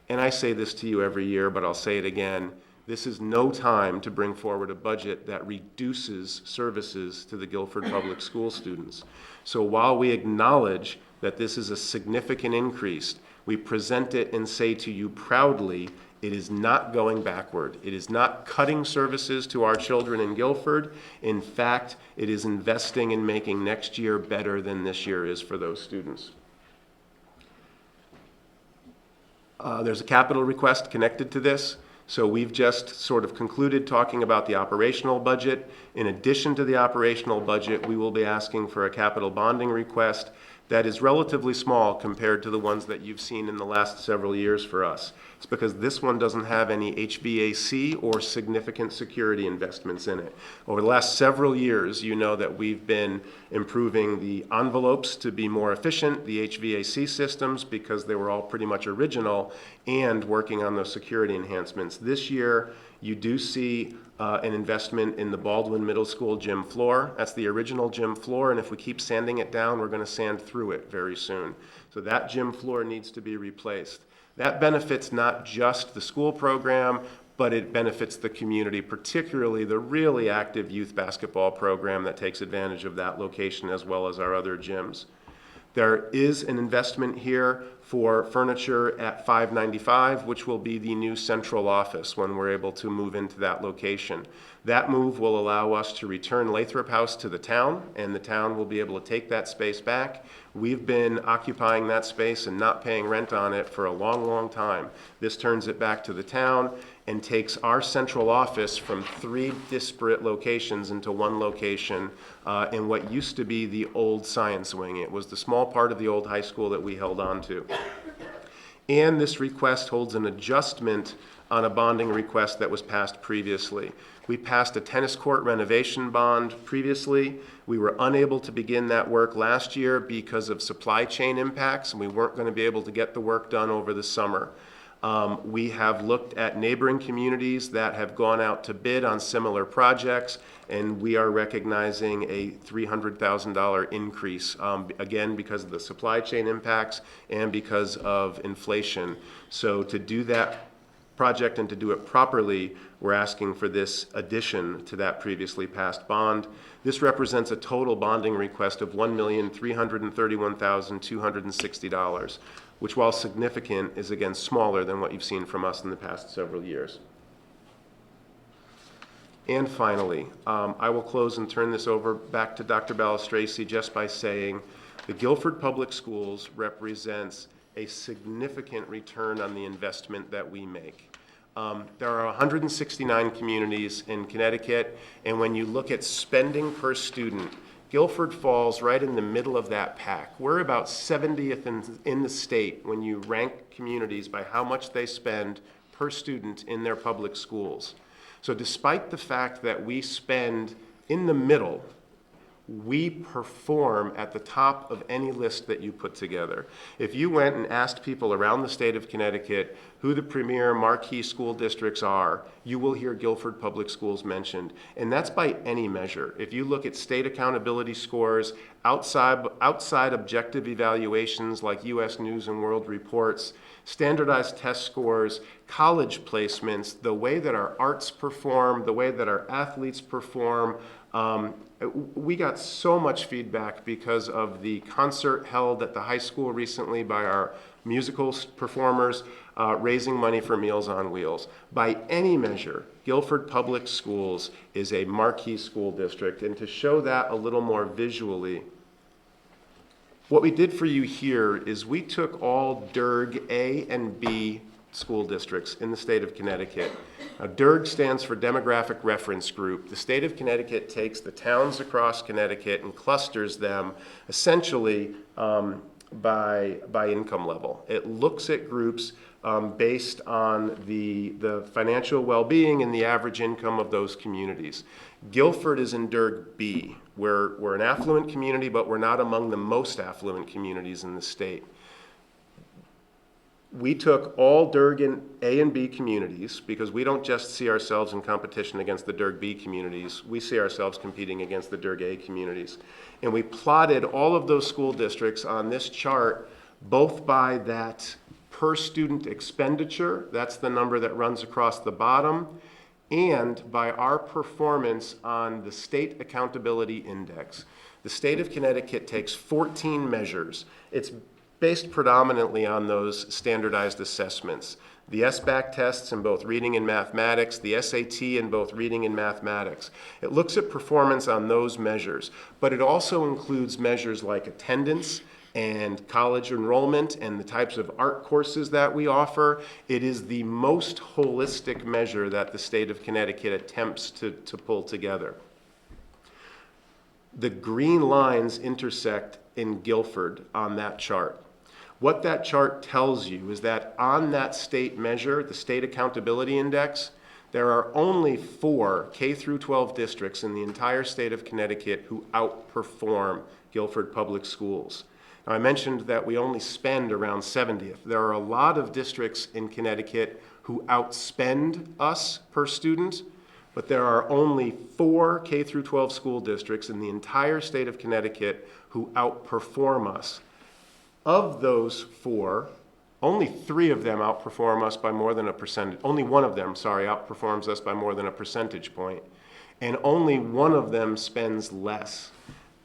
And I say this to you every year, but I'll say it again. This is no time to bring forward a budget that reduces services to the Guilford Public School students. So while we acknowledge that this is a significant increase, we present it and say to you proudly, it is not going backward. It is not cutting services to our children in Guilford. In fact, it is investing in making next year better than this year is for those students. There's a capital request connected to this. So we've just sort of concluded talking about the operational budget. In addition to the operational budget, we will be asking for a capital bonding request that is relatively small compared to the ones that you've seen in the last several years for us. It's because this one doesn't have any HVAC or significant security investments in it. Over the last several years, you know that we've been improving the envelopes to be more efficient, the HVAC systems because they were all pretty much original, and working on those security enhancements. This year, you do see an investment in the Baldwin Middle School gym floor. That's the original gym floor, and if we keep sanding it down, we're going to sand through it very soon. So that gym floor needs to be replaced. That benefits not just the school program, but it benefits the community, particularly the really active youth basketball program that takes advantage of that location as well as our other gyms. There is an investment here for furniture at 595, which will be the new central office when we're able to move into that location. That move will allow us to return Lathrop House to the town, and the town will be able to take that space back. We've been occupying that space and not paying rent on it for a long, long time. This turns it back to the town and takes our central office from 3 disparate locations into one location in what used to be the old science wing. It was the small part of the old high school that we held on to. And this request holds an adjustment on a bonding request that was passed previously. We passed a tennis court renovation bond previously. We were unable to begin that work last year because of supply chain impacts, and we weren't going to be able to get the work done over the summer. We have looked at neighboring communities that have gone out to bid on similar projects, and we are recognizing a $300,000 increase, again, because of the supply chain impacts and because of inflation. So to do that project and to do it properly, we're asking for this addition to that previously passed bond. This represents a total bonding request of $1,331,260, which, while significant, is again smaller than what you've seen from us in the past several years. And finally, I will close and turn this over back to Dr. Balistraci just by saying the Guilford Public Schools represents a significant return on the investment that we make. There are 169 communities in Connecticut, and when you look at spending per student, Guilford falls right in the middle of that pack. We're about 70th in the state when you rank communities by how much they spend per student in their public schools. So despite the fact that we spend in the middle, we perform at the top of any list that you put together. If you went and asked people around the state of Connecticut who the premier marquee school districts are, you will hear Guilford Public Schools mentioned. And that's by any measure. If you look at state accountability scores, outside objective evaluations like US News and World Reports, standardized test scores, college placements, the way that our arts perform, the way that our athletes perform, we got so much feedback because of the concert held at the high school recently by our musical performers, raising money for Meals on Wheels. By any measure, Guilford Public Schools is a marquee school district. And to show that a little more visually, what we did for you here is we took all DERG A and B school districts in the state of Connecticut. Now, DERG stands for Demographic Reference Group. The state of Connecticut takes the towns across Connecticut and clusters them essentially by income level. It looks at groups based on the financial well-being and the average income of those communities. Guilford is in DERG B. We're an affluent community, but we're not among the most affluent communities in the state. We took all DERG A and B communities, because we don't just see ourselves in competition against the DERG B communities, we see ourselves competing against the DERG A communities. And we plotted all of those school districts on this chart, both by that per student expenditure, that's the number that runs across the bottom, and by our performance on the State Accountability Index. The state of Connecticut takes 14 measures. It's based predominantly on those standardized assessments. The SBAC tests in both reading and mathematics, the SAT in both reading and mathematics. It looks at performance on those measures, but it also includes measures like attendance and college enrollment and the types of art courses that we offer. It is the most holistic measure that the state of Connecticut attempts to pull together. The green lines intersect in Guilford on that chart. What that chart tells you is that on that state measure, the State Accountability Index, there are only 4 K through 12 districts in the entire state of Connecticut who outperform Guilford Public Schools. Now, I mentioned that we only spend around 70th. There are a lot of districts in Connecticut who outspend us per student, but there are only 4 K through 12 school districts in the entire state of Connecticut who outperform us. Of those 4, only 3 of them outperform us by more than a percentage. Only one of them, outperforms us by more than a percentage point. And only one of them spends less.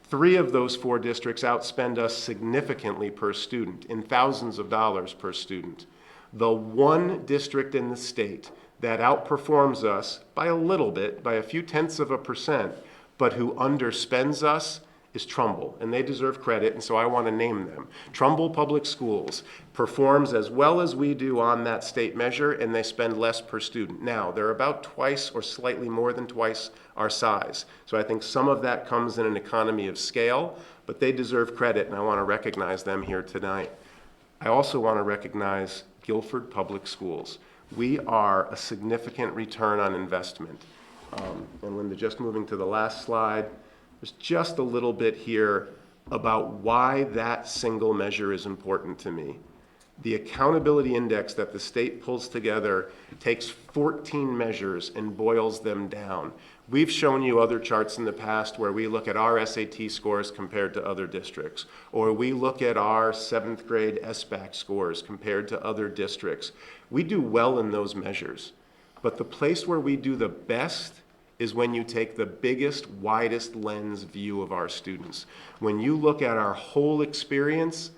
3 of those 4 districts outspend us significantly per student, in thousands of dollars per student. The one district in the state that outperforms us by a little bit, by a few tenths of a percent, but who underspends us is Trumbull, and they deserve credit, and so I want to name them. Trumbull Public Schools performs as well as we do on that state measure, and they spend less per student. Now, they're about twice or slightly more than twice our size, so I think some of that comes in an economy of scale, but they deserve credit, and I want to recognize them here tonight. I also want to recognize Guilford Public Schools. We are a significant return on investment. And Linda, just moving to the last slide, there's just a little bit here about why that single measure is important to me. The accountability index that the state pulls together takes 14 measures and boils them down. We've shown you other charts in the past where we look at our SAT scores compared to other districts, or we look at our 7th grade SBAC scores compared to other districts. We do well in those measures, but the place where we do the best is when you take the biggest, widest lens view of our students. When you look at our whole experience,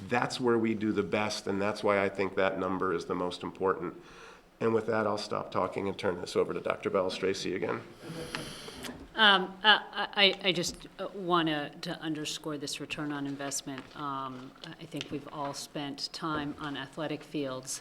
that's where we do the best, and that's why I think that number is the most important. And with that, I'll stop talking and turn this over to Dr. Balistraci again. I just want to underscore this return on investment. I think we've all spent time on athletic fields.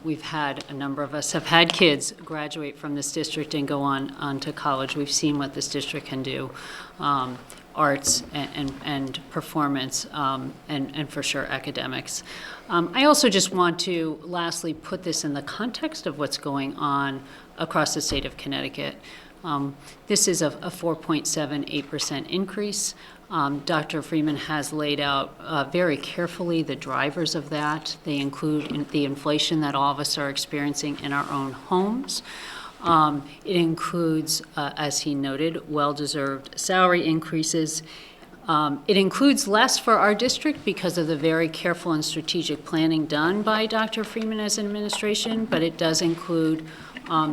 We've had, a number of us have had kids graduate from this district and go on to college. We've seen what this district can do, arts and performance, and for sure academics. I also just want to lastly put this in the context of what's going on across the state of Connecticut. This is a 4.78% increase. Dr. Freeman has laid out very carefully the drivers of that. They include the inflation that all of us are experiencing in our own homes. It includes, as he noted, well-deserved salary increases. It includes less for our district because of the very careful and strategic planning done by Dr. Freeman as an administration, but it does include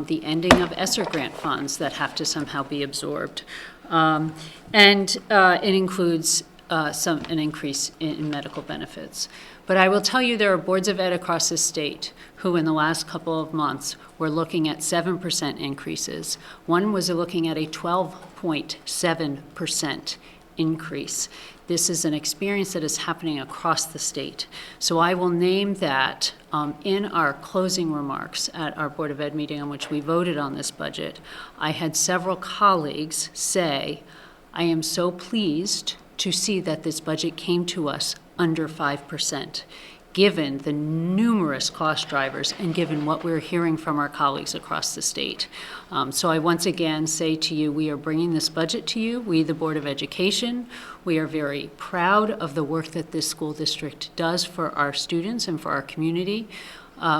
the ending of ESSER grant funds that have to somehow be absorbed. And it includes an increase in medical benefits. But I will tell you there are boards of ed across the state who in the last couple of months were looking at 7% increases. One was looking at a 12.7% increase. This is an experience that is happening across the state. So I will name that in our closing remarks at our Board of Ed meeting on which we voted on this budget. I had several colleagues say, I am so pleased to see that this budget came to us under 5%, given the numerous cost drivers and given what we're hearing from our colleagues across the state. So I once again say to you, we are bringing this budget to you, we, the Board of Education. We are very proud of the work that this school district does for our students and for our community.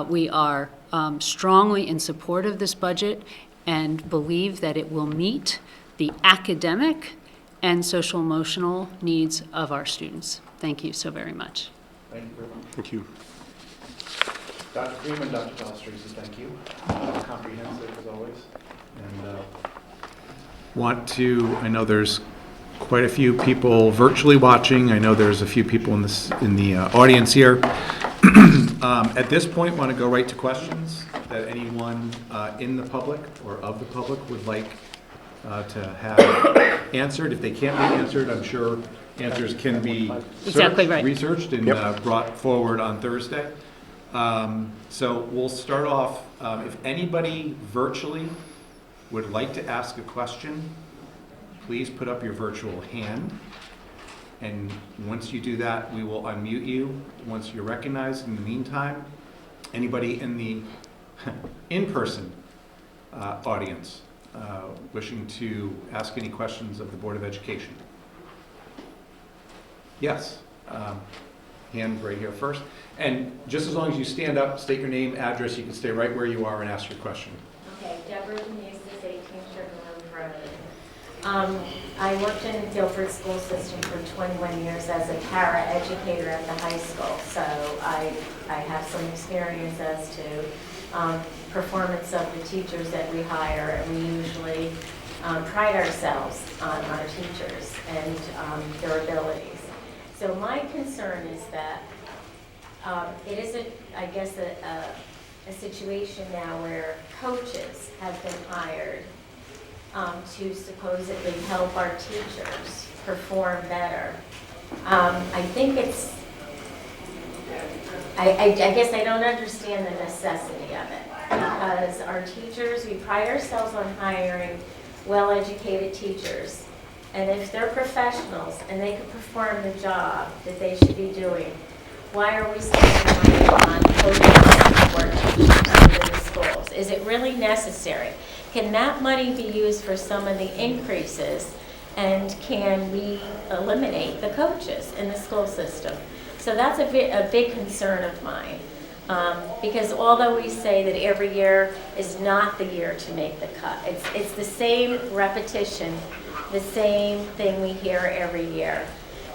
We are strongly in support of this budget and believe that it will meet the academic and social emotional needs of our students. Thank you so very much. Thank you very much. Thank you. Dr. Freeman, Dr. Balistrisi, thank you. Comprehensive as always. And I know there's quite a few people virtually watching. I know there's a few people in the audience here. At this point, want to go right to questions that anyone in the public or of the public would like to have answered. If they can't be answered, I'm sure answers can be researched and brought forward on Thursday. So we'll start off, if anybody virtually would like to ask a question, please put up your virtual hand. And once you do that, we will unmute you once you're recognized. In the meantime, anybody in the in-person audience wishing to ask any questions of the Board of Education? Yes, hand right here first. And just as long as you stand up, state your name, address, you can stay right where you are and ask your question. Okay, Deborah Denise, 18 Sugarland Road. I worked in the Guilford school system for 21 years as a para-educator at the high school, so I have some experience as to performance of the teachers that we hire, and we usually pride ourselves on our teachers and their abilities. So my concern is that it is, I guess, a situation now where coaches have been hired to supposedly help our teachers perform better. I think it's, I guess I don't understand the necessity of it, because our teachers, we pride ourselves on hiring well-educated teachers, and if they're professionals and they can perform the job that they should be doing, why are we spending money on coaches for teachers within the schools? Is it really necessary? Can that money be used for some of the increases, and can we eliminate the coaches in the school system? So that's a big concern of mine, because although we say that every year is not the year to make the cut, it's the same repetition, the same thing we hear every year.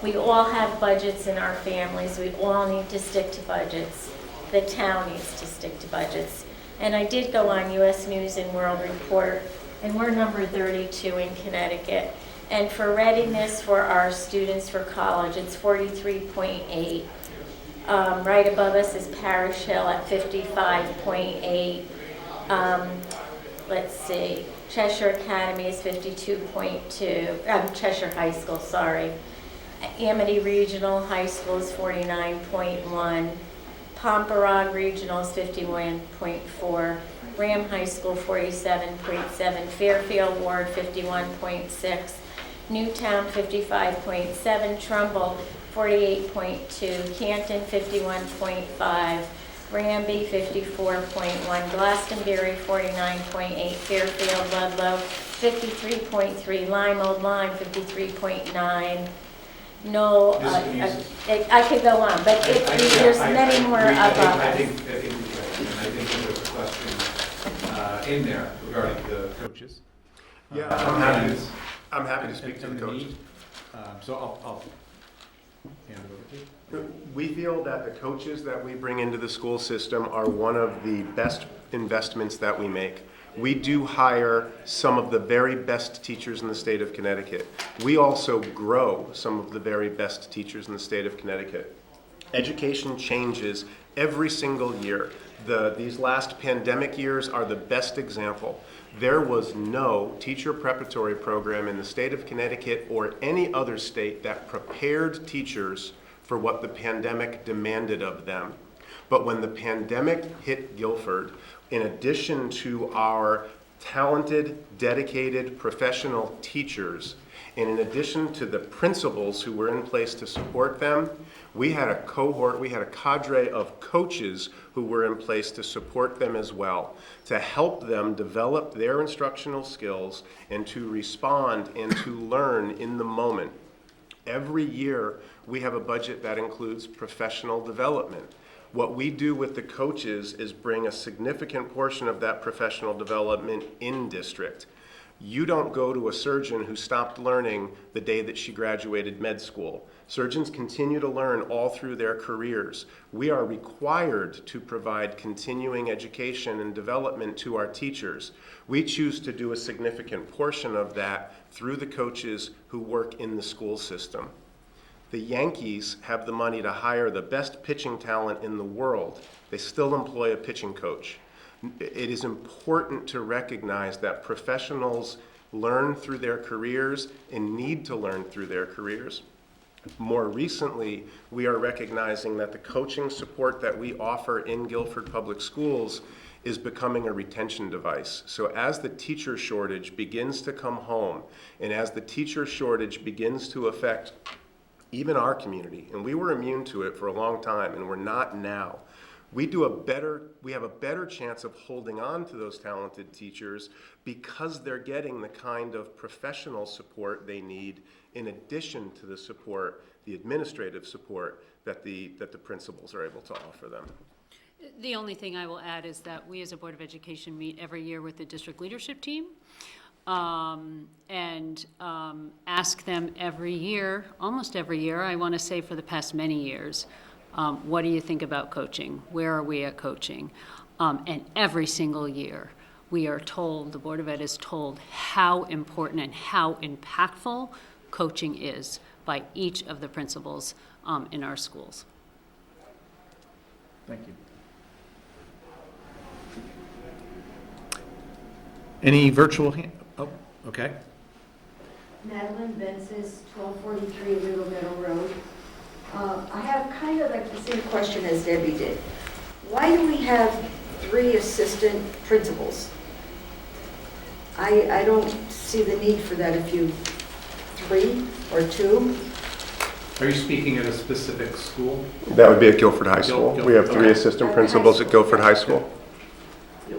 We all have budgets in our families. We all need to stick to budgets. The town needs to stick to budgets. And I did go on U.S. News and World Report, and we're number 32 in Connecticut. And for readiness for our students for college, it's 43.8. Right above us is Parish Hill at 55.8. Let's see, Cheshire Academy is 52.2, Cheshire High School, sorry. Amity Regional High School is 49.1. Pomperaug Regional is 51.4. Graham High School 47.7. Fairfield Ward 51.6. Newtown 55.7. Trumbull 48.2. Canton 51.5. Granby 54.1. Glastonbury 49.8. Fairfield Ludlow 53.3. Lime Old Lyme 53.9. No, I could go on, but there's many more above us. I think there's a question in there regarding the coaches. Yeah, I'm happy to speak to the coaches. So I'll hand it over to you. We feel that the coaches that we bring into the school system are one of the best investments that we make. We do hire some of the very best teachers in the state of Connecticut. We also grow some of the very best teachers in the state of Connecticut. Education changes every single year. These last pandemic years are the best example. There was no teacher preparatory program in the state of Connecticut or any other state that prepared teachers for what the pandemic demanded of them. But when the pandemic hit Guilford, in addition to our talented, dedicated, professional teachers, and in addition to the principals who were in place to support them, we had a cohort, we had a cadre of coaches who were in place to support them as well, to help them develop their instructional skills and to respond and to learn in the moment. Every year, we have a budget that includes professional development. What we do with the coaches is bring a significant portion of that professional development in district. You don't go to a surgeon who stopped learning the day that she graduated med school. Surgeons continue to learn all through their careers. We are required to provide continuing education and development to our teachers. We choose to do a significant portion of that through the coaches who work in the school system. The Yankees have the money to hire the best pitching talent in the world. They still employ a pitching coach. It is important to recognize that professionals learn through their careers and need to learn through their careers. More recently, we are recognizing that the coaching support that we offer in Guilford Public Schools is becoming a retention device. So as the teacher shortage begins to come home, and as the teacher shortage begins to affect even our community, and we were immune to it for a long time, and we're not now. We have a better chance of holding on to those talented teachers because they're getting the kind of professional support they need in addition to the support, the administrative support that the principals are able to offer them. The only thing I will add is that we as a Board of Education meet every year with the district leadership team. And ask them every year, almost every year, I want to say for the past many years, what do you think about coaching? Where are we at coaching? And every single year, we are told, the Board of Ed is told how important and how impactful coaching is by each of the principals in our schools. Thank you. Any virtual hand? Oh, okay. Madeline Bensis, 1243 Little Meadow Road. I have kind of like the same question as Debbie did. Why do we have 3 assistant principals? I don't see the need for that if you 3 or 2. Are you speaking at a specific school? That would be at Guilford High School. We have 3 Okay. assistant principals at Guilford High School.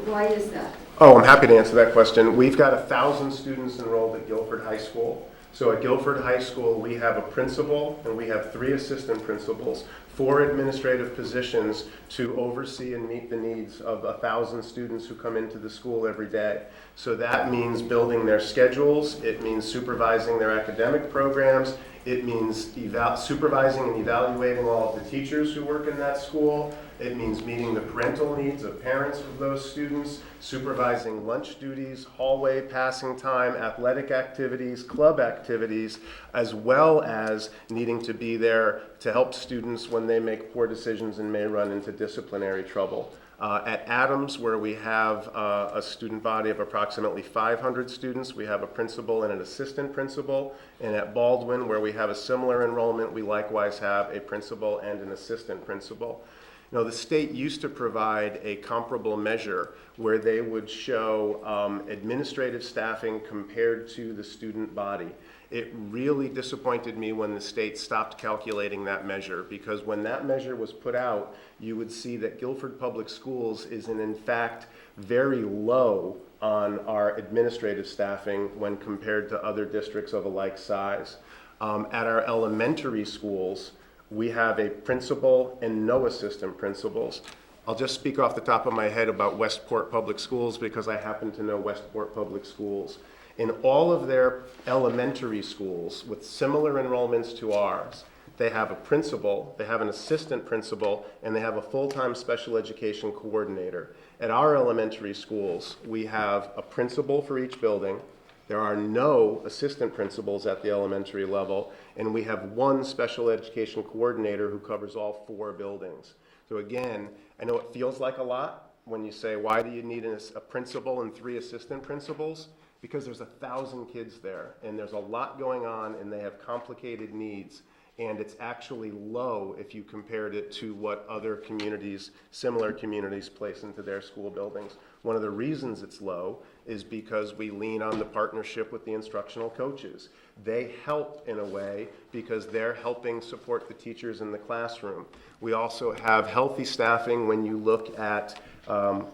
Why is that? Oh, I'm happy to answer that question. We've got 1,000 students enrolled at Guilford High School. So at Guilford High School, we have a principal and we have 3 assistant principals, 4 administrative positions to oversee and meet the needs of 1,000 students who come into the school every day. So that means building their schedules, it means supervising their academic programs, it means supervising and evaluating all of the teachers who work in that school. It means meeting the parental needs of parents of those students, supervising lunch duties, hallway passing time, athletic activities, club activities, as well as needing to be there to help students when they make poor decisions and may run into disciplinary trouble. At Adams, where we have a student body of approximately 500 students, we have a principal and an assistant principal. And at Baldwin, where we have a similar enrollment, we likewise have a principal and an assistant principal. You know, the state used to provide a comparable measure where they would show administrative staffing compared to the student body. It really disappointed me when the state stopped calculating that measure, because when that measure was put out, you would see that Guilford Public Schools is in fact very low on our administrative staffing when compared to other districts of a like size. At our elementary schools, we have a principal and no assistant principals. I'll just speak off the top of my head about Westport Public Schools because I happen to know Westport Public Schools. In all of their elementary schools with similar enrollments to ours, they have a principal, they have an assistant principal, and they have a full-time special education coordinator. At our elementary schools, we have a principal for each building. There are no assistant principals at the elementary level, and we have one special education coordinator who covers all 4 buildings. So again, I know it feels like a lot when you say, why do you need a principal and 3 assistant principals? Because there's 1,000 kids there, and there's a lot going on, and they have complicated needs, and it's actually low if you compared it to what other communities, similar communities, place into their school buildings. One of the reasons it's low is because we lean on the partnership with the instructional coaches. They help in a way because they're helping support the teachers in the classroom. We also have healthy staffing when you look at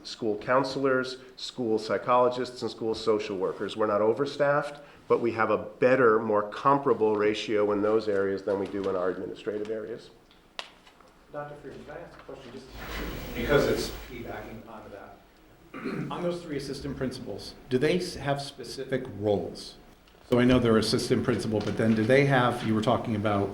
school counselors, school psychologists, and school social workers. We're not overstaffed, but we have a better, more comparable ratio in those areas than we do in our administrative areas. Dr. Freeman, can I ask a question just because it's piggybacking onto that? On those 3 assistant principals, do they have specific roles? So I know they're assistant principal, but then do they have, you were talking about,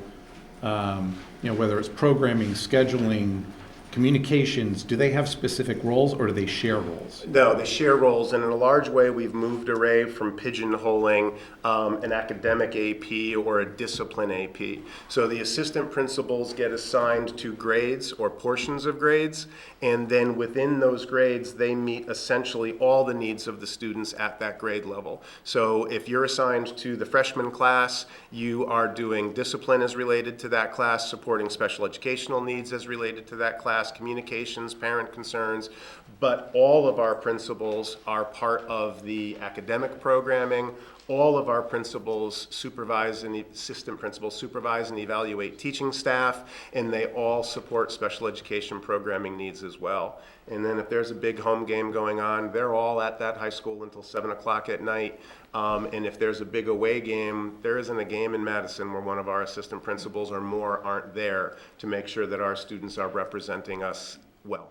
whether it's programming, scheduling, communications, do they have specific roles or do they share roles? No, they share roles, and in a large way, we've moved away from pigeonholing an academic AP or a discipline AP. So the assistant principals get assigned to grades or portions of grades, and then within those grades, they meet essentially all the needs of the students at that grade level. So if you're assigned to the freshman class, you are doing discipline as related to that class, supporting special educational needs as related to that class, communications, parent concerns, but all of our principals are part of the academic programming. All of our principals supervise and assistant principals supervise and evaluate teaching staff, and they all support special education programming needs as well. And then if there's a big home game going on, they're all at that high school until 7 o'clock at night. And if there's a big away game, there isn't a game in Madison where one of our assistant principals or more aren't there to make sure that our students are representing us well.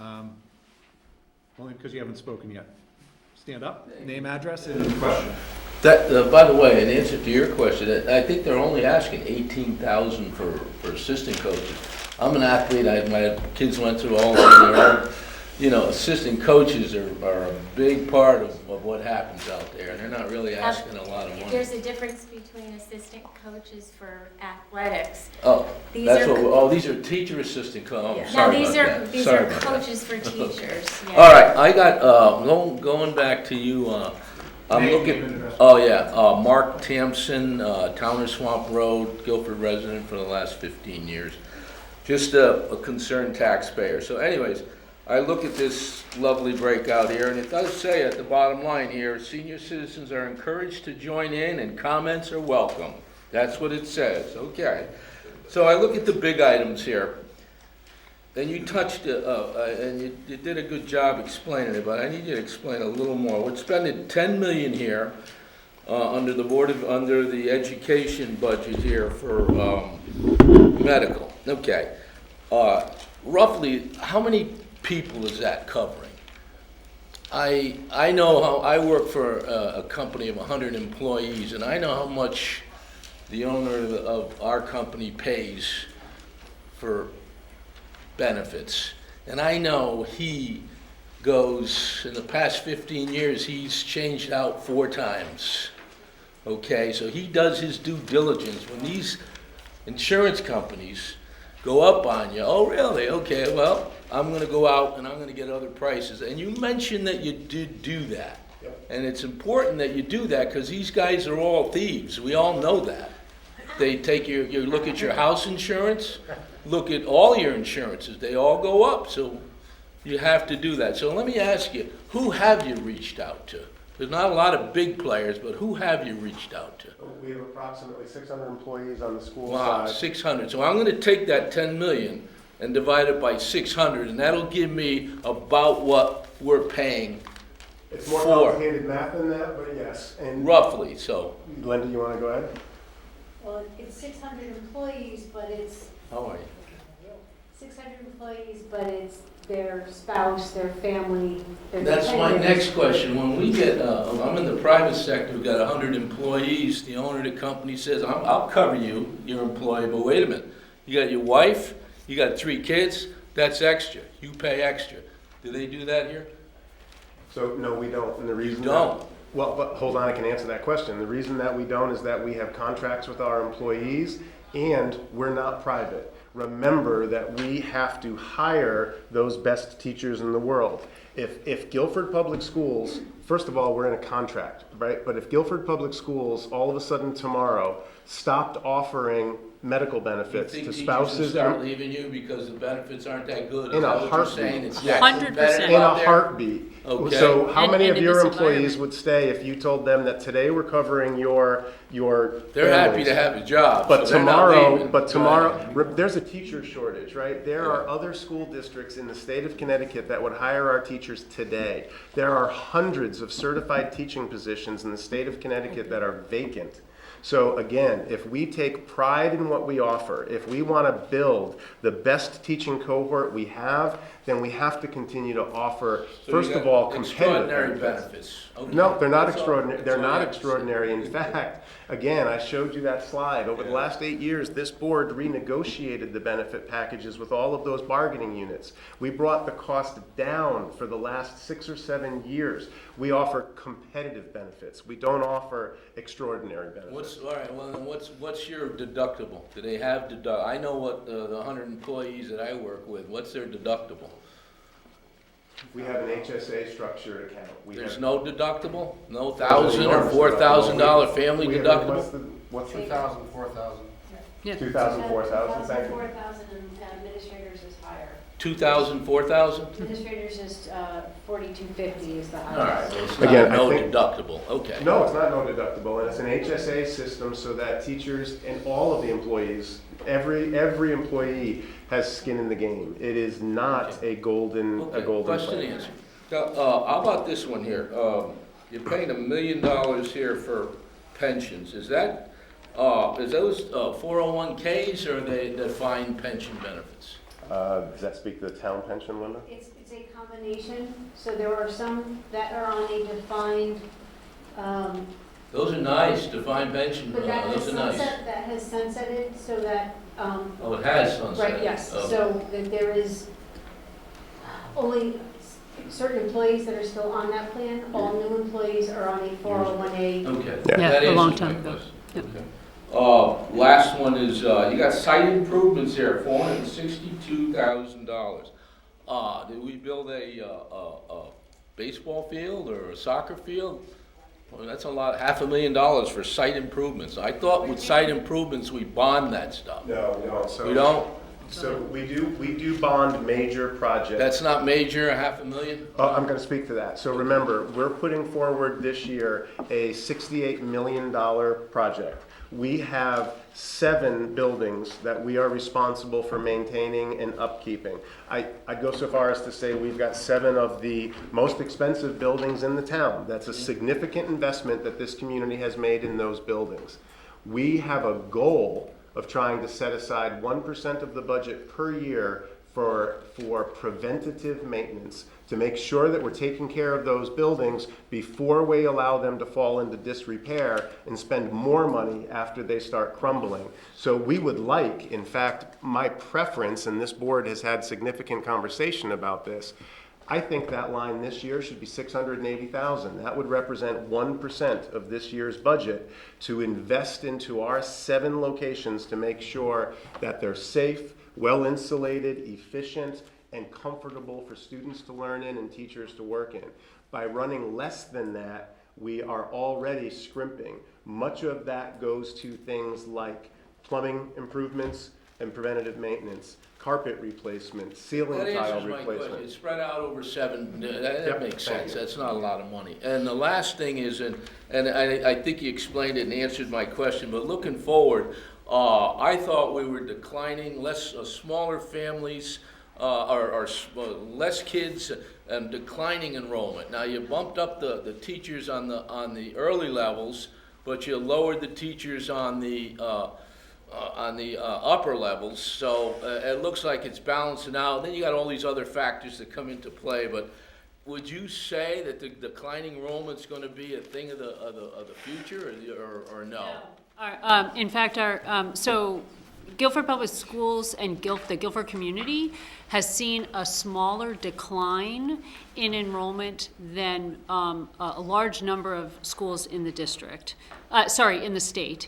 Only because you haven't spoken yet. Stand up, name, address, and question. That, by the way, in answer to your question, I think they're only asking $18,000 for assistant coaches. I'm an athlete. My kids went through all of their own. Assistant coaches are a big part of what happens out there, and they're not really asking a lot of money. There's a difference between assistant coaches for athletics. Oh, These that's are- these are teacher assistant coaches. Now, Sorry these about are, that. these Sorry are about that. coaches for teachers. Yeah. All right, I got, going back to you, I'm Name, looking, and address. oh yeah, Mark Tampson, Towner Swamp Road, Guilford resident for the last 15 years. Just a concerned taxpayer. So anyways, I look at this lovely breakout here, and it does say at the bottom line here, senior citizens are encouraged to join in and comments are welcome. That's what it says, okay. So I look at the big items here. And you touched, and you did a good job explaining it, but I need you to explain a little more. We're spending $10 million here under the education budget here for medical. Okay, roughly how many people is that covering? I know how I work for a company of 100 employees, and I know how much the owner of our company pays for benefits. And I know he goes, in the past 15 years, he's changed out 4 times. Okay, so he does his due diligence. When these insurance companies go up on you. Oh, really? Okay, well, I'm gonna go out and I'm gonna get other prices. And you mentioned that you did do that. Yep. And it's important that you do that, because these guys are all thieves. We all know that. They take you look at your house insurance, look at all your insurances, they all go up, so you have to do that. So let me ask you, who have you reached out to? There's not a lot of big players, but who have you reached out to? We have approximately 600 employees on the school Wow, side. 600. So I'm gonna take that 10 million and divide it by 600, and that'll give me about what we're paying It's more Four. complicated math than that, but yes. And roughly, so. Linda, you want to go ahead? Well, it's 600 employees, but it's How are you? 600 employees, but it's their spouse, their family, their That's my dependents. next question. When we get, I'm in the private sector, we've got 100 employees, the owner of the company says, I'll cover you, your employee, but wait a minute. You got your wife, you got 3 kids, that's extra. You pay extra. Do they do that here? So, no, we don't. And the reason that- don't? Well, but hold on, I can answer that question. The reason that we don't is that we have contracts with our employees and we're not private. Remember that we have to hire those best teachers in the world. If Guilford Public Schools, first of all, we're in a contract, right? But if Guilford Public Schools all of a sudden tomorrow stopped offering medical You benefits think to teachers will spouses start leaving you because the benefits aren't that good? In Is a that what you're heartbeat. saying? It's Yes. that 100%. competitive in a out there? heartbeat. Okay. So how And- many and of in your this employees environment. would stay if you told them that today we're covering your They're happy families? to have a job, But so they're not leaving. tomorrow, Right. there's a teacher shortage, right? There are other school districts in the state of Connecticut that would hire our teachers today. There are hundreds of certified teaching positions in the state of Connecticut that are vacant. So again, if we take pride in what we offer, if we want to build the best teaching cohort we have, then we have to continue to offer, So first you of got all, competitive extraordinary benefits. benefits. Okay. No, they're not That's all- extraordinary. that's They're all not I have to say. extraordinary. In fact, again, I showed you that slide. Over the Yeah. last 8 years, this board renegotiated the benefit packages with all of those bargaining units. We brought the cost down for the last 6 or 7 years. We offer competitive benefits. We don't offer extraordinary benefits. All right, well, then what's your deductible? Do they have I know what the 100 employees that I work with, what's their deductible? We have an HSA structured account. We There's have- no deductible? No There's $1,000 or enormous $4,000 deductible. family We have- deductible? What's the, 2,000, 4,000. Yeah. 2,000, 4,000, thank you. 4,000 and administrators is higher. 2,000, 4,000? Administrators is 4,250 is the All highest. right, well, it's Again, not I no think- deductible, okay. No, it's not no deductible, and it's an HSA system so that teachers and all of the employees, every employee has skin in the game. It is not a golden Okay, plan. question answered. Now, how about this one here? You're paying $1 million here for pensions. Is that, is those 401Ks or are they defined pension benefits? Does that speak to the town pension, Linda? It's a combination, so there are some that are on a defined, Those are nice, defined pension, but that has those are nice. sunsetted so that, Oh, it has sunset. right, yes, Oh. so that there is only certain employees that are still on that plan. All new employees are on a 401A. Okay. Yeah. Yeah, That a long answers my time ago. question. Yep. Okay. Last one is, you got site improvements here, $462,000. Did we build a baseball field or a soccer field? Well, that's a lot, $500,000 for site improvements. I thought with site improvements, we bond that stuff. No, we don't. We don't? So we do bond major projects. That's not major, $500,000? I'm going to speak to that. So remember, we're putting forward this year a $68 million project. We have 7 buildings that we are responsible for maintaining and upkeeping. I go so far as to say we've got 7 of the most expensive buildings in the town. That's a significant investment that this community has made in those buildings. We have a goal of trying to set aside 1% of the budget per year for preventative maintenance, to make sure that we're taking care of those buildings before we allow them to fall into disrepair and spend more money after they start crumbling. So we would like, in fact, my preference, and this board has had significant conversation about this, I think that line this year should be $680,000. That would represent 1% of this year's budget to invest into our 7 locations to make sure that they're safe, well insulated, efficient, and comfortable for students to learn in and teachers to work in. By running less than that, we are already scrimping. Much of that goes to things like plumbing improvements and preventative maintenance, carpet replacement, ceiling That tile answers my question. replacement. It's spread out over 7, that Yep, makes thank sense. you. That's not a lot of money. And the last thing is, and I think you explained it and answered my question, but looking forward, I thought we were declining, smaller families, less kids, and declining enrollment. Now, you bumped up the teachers on the early levels, but you lowered the teachers on the upper levels, so it looks like it's balancing out. Then you got all these other factors that come into play, but would you say that the declining enrollment's going to be a thing of the future, or no? In fact, so Guilford Public Schools and the Guilford community has seen a smaller decline in enrollment than a large number of schools in the district, in the state.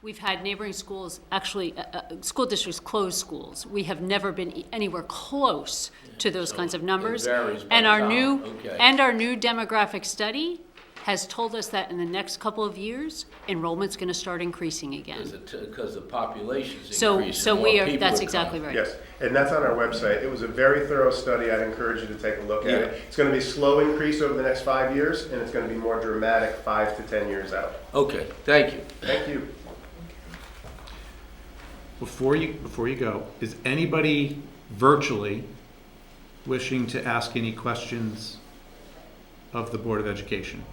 We've had neighboring schools, actually, school districts close schools. We have never been anywhere close to those kinds of numbers. It varies by And our town. new, Okay. and our new demographic study has told us that in the next couple of years, enrollment's gonna start increasing again. Because the population's So increasing, more we are, people that's are exactly coming. right. Yes, and that's on our website. It was a very thorough study. I'd encourage you to take a look at Yeah. it. It's going to be a slow increase over the next 5 years, and it's going to be more dramatic 5 to 10 years out. Okay, thank you. Thank you. Before you go, is anybody virtually wishing to ask any questions of the Board of Education?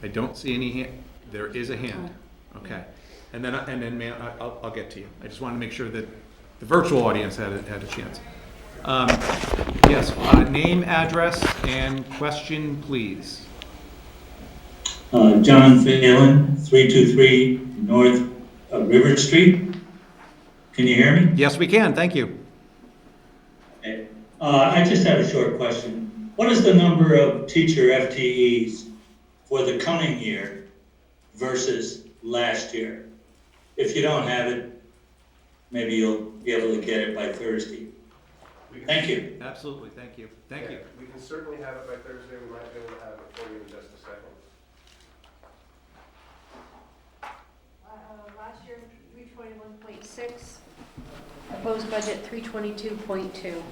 I don't see any hand. There is a hand. Okay. And then, ma'am, I'll get to you. I just wanted to make sure that the virtual audience had a chance. Yes, name, address, and question, please. John Phelan, 323 North River Street. Can you hear me? Yes, we can. Thank you. Okay. I just have a short question. What is the number of teacher FTEs for the coming year versus last year? If you don't have it, maybe you'll be able to get it by Thursday. Thank you. Absolutely. Thank you. Thank you. We can certainly have it by Thursday. We might be able to have it for you in just a second. Last year, 321.6, proposed budget 322.2.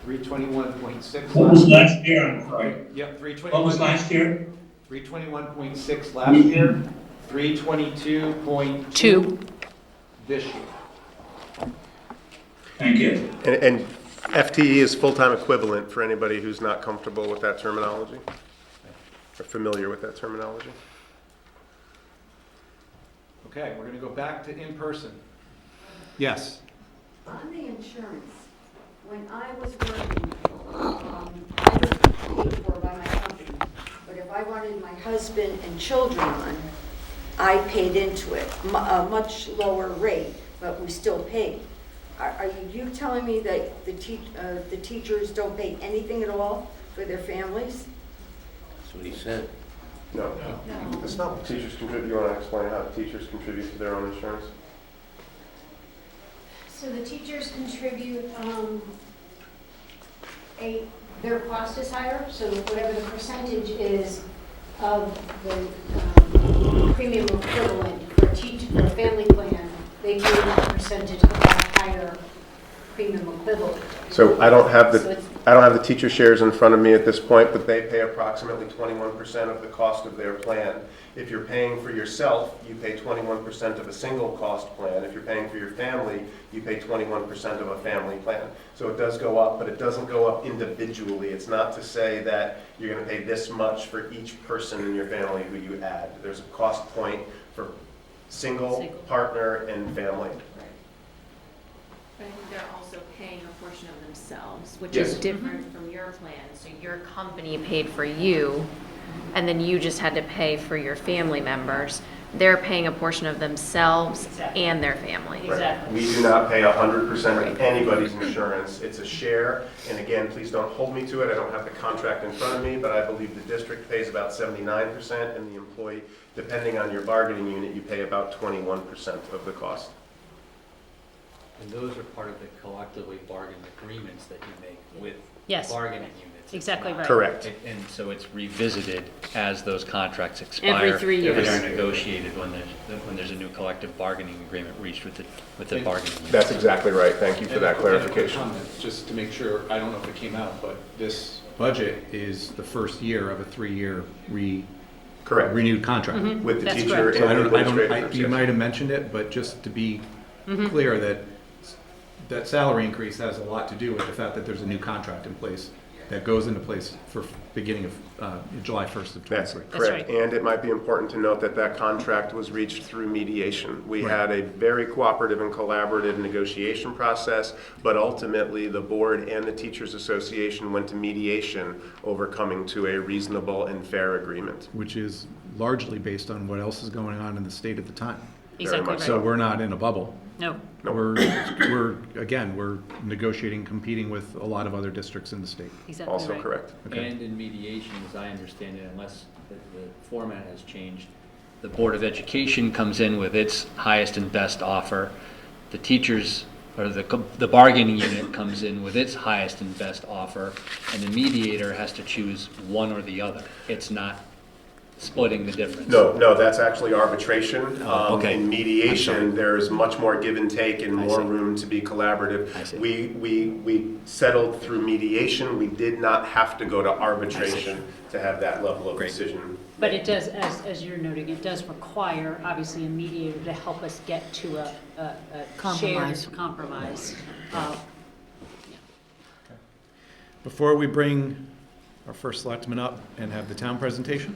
321.6. What was last year? I'm sorry. Yep, 321. What was last year? 321.6 last year, 322.2 Two. this year. Thank you. And FTE is full-time equivalent for anybody who's not comfortable with that terminology or familiar with that terminology. Okay, we're going to go back to in-person. Yes. On the insurance, when I was working, I was paid for by my company. But if I wanted my husband and children on, I paid into it, a much lower rate, but we still paid. Are you telling me that the teachers don't pay anything at all for their families? That's what he said. No, that's not what teachers contribute. You want to explain how teachers contribute to their own insurance? So the teachers contribute, their cost is higher, so whatever the percentage is of the premium equivalent for a family plan, they pay a percentage of that higher premium equivalent. So I don't have So the, it's- I don't have the teacher shares in front of me at this point, but they pay approximately 21% of the cost of their plan. If you're paying for yourself, you pay 21% of a single cost plan. If you're paying for your family, you pay 21% of a family plan. So it does go up, but it doesn't go up individually. It's not to say that you're going to pay this much for each person in your family who you add. There's a cost point for single, partner, and family. But I think they're also paying a portion of themselves, which Yes. is different from your plan. So your company paid for you, and then you just had to pay for your family members. They're paying a portion of themselves Exactly. and their family. Exactly. We do not pay 100% of anybody's insurance. It's a share. And again, please don't hold me to it. I don't have the contract in front of me, but I believe the district pays about 79% and the employee, depending on your bargaining unit, you pay about 21% of the cost. And those are part of the collectively bargained agreements that you make with Yes. bargaining units. It's Exactly not- right. Correct. And so it's revisited as those contracts expire. Every 3 years. They are negotiated when there's a new collective bargaining agreement reached with the bargaining unit. That's exactly right. Thank you for that And a quick clarification. comment, just to make sure, I don't know if it came out, but this budget is the first year of a 3-year Correct. renewed contract. With the That's teacher correct. and So I the don't, administrative groups, you yes. might have mentioned it, but just to be clear that that salary increase has a lot to do with the fact that there's a new contract in place that goes into place for beginning of July 1st of That's 23. That's correct. right. And it might be important to note that that contract was reached through mediation. We had a very cooperative and collaborative negotiation process, but ultimately the board and the Teachers Association went to mediation over coming to a reasonable and fair agreement. Which is largely based on what else is going on in the state at the time. Exactly much right. So we're not in a bubble. No. No. We're negotiating, competing with a lot of other districts in the state. Exactly Also right. correct. Okay. And in mediation, as I understand it, unless the format has changed, the Board of Education comes in with its highest and best offer. The teachers, or the bargaining unit comes in with its highest and best offer, and the mediator has to choose one or the other. It's not splitting the difference. No, that's actually arbitration. Okay. In I'm mediation, sorry. there is much more give and take and I more see. room to be collaborative. I see. We settled through mediation. We did not have to go to arbitration to have that level of Great. decision. But it does, as you're noting, it does require, obviously, a mediator to help us get to a Compromise. shared compromise. Before we bring our first selectman up and have the town presentation,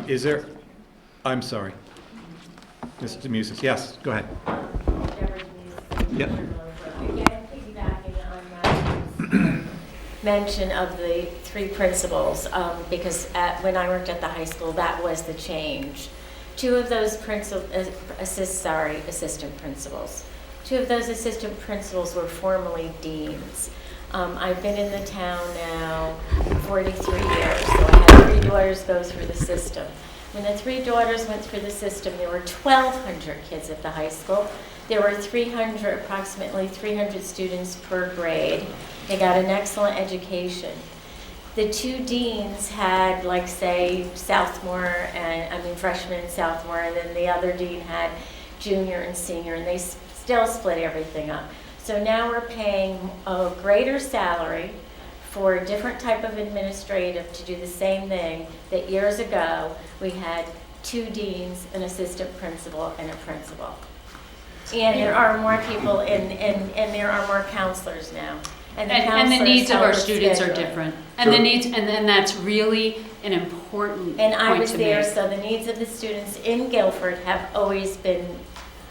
is there, I'm sorry. Mr. Music, yes, go ahead. Yep. Again, piggybacking on that mention of the 3 principals, because when I worked at the high school, that was the change. 2 of those assistant principals. 2 of those assistant principals were formerly deans. I've been in the town now 43 years, so I had 3 daughters go through the system. When the 3 daughters went through the system, there were 1,200 kids at the high school. There were approximately 300 students per grade. They got an excellent education. The 2 deans had, like, say, freshman and sophomore, and then the other dean had junior and senior, and they still split everything up. So now we're paying a greater salary for a different type of administrative to do the same thing that years ago we had 2 deans, an assistant principal, and a principal. And there are more people and there are more counselors now. And the counselors needs of help our us students are schedule it. different. And the needs, and then that's really an important And I point was to there, make. so the needs of the students in Guilford have always been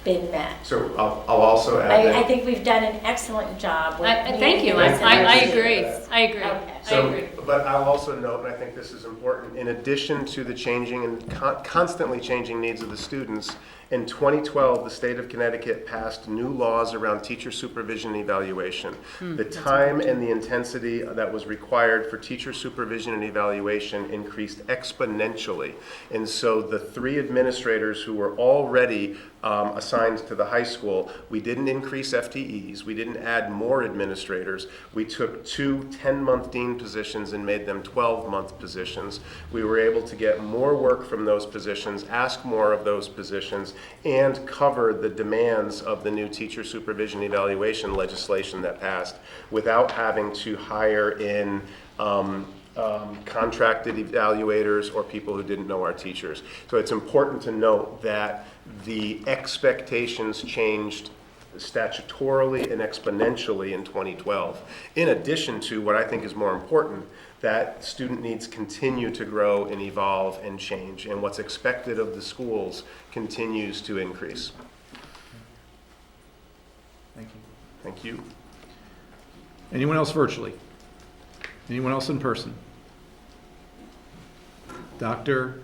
met. So I'll also add I that. think we've done an excellent job with Thank you, meeting the I students. agree, I agree, Okay. I So, agree. but I'll also note, and I think this is important, in addition to the changing and constantly changing needs of the students, in 2012, the state of Connecticut passed new laws around teacher supervision and evaluation. The time and the intensity that was required for teacher supervision and evaluation increased exponentially. And so the 3 administrators who were already assigned to the high school, we didn't increase FTEs, we didn't add more administrators. We took 2 10-month dean positions and made them 12-month positions. We were able to get more work from those positions, ask more of those positions, and cover the demands of the new teacher supervision evaluation legislation that passed without having to hire in contracted evaluators or people who didn't know our teachers. So it's important to note that the expectations changed statutorily and exponentially in 2012. In addition to what I think is more important, that student needs continue to grow and evolve and change, and what's expected of the schools continues to increase. Thank you. Thank you. Anyone else virtually? Anyone else in person? Dr.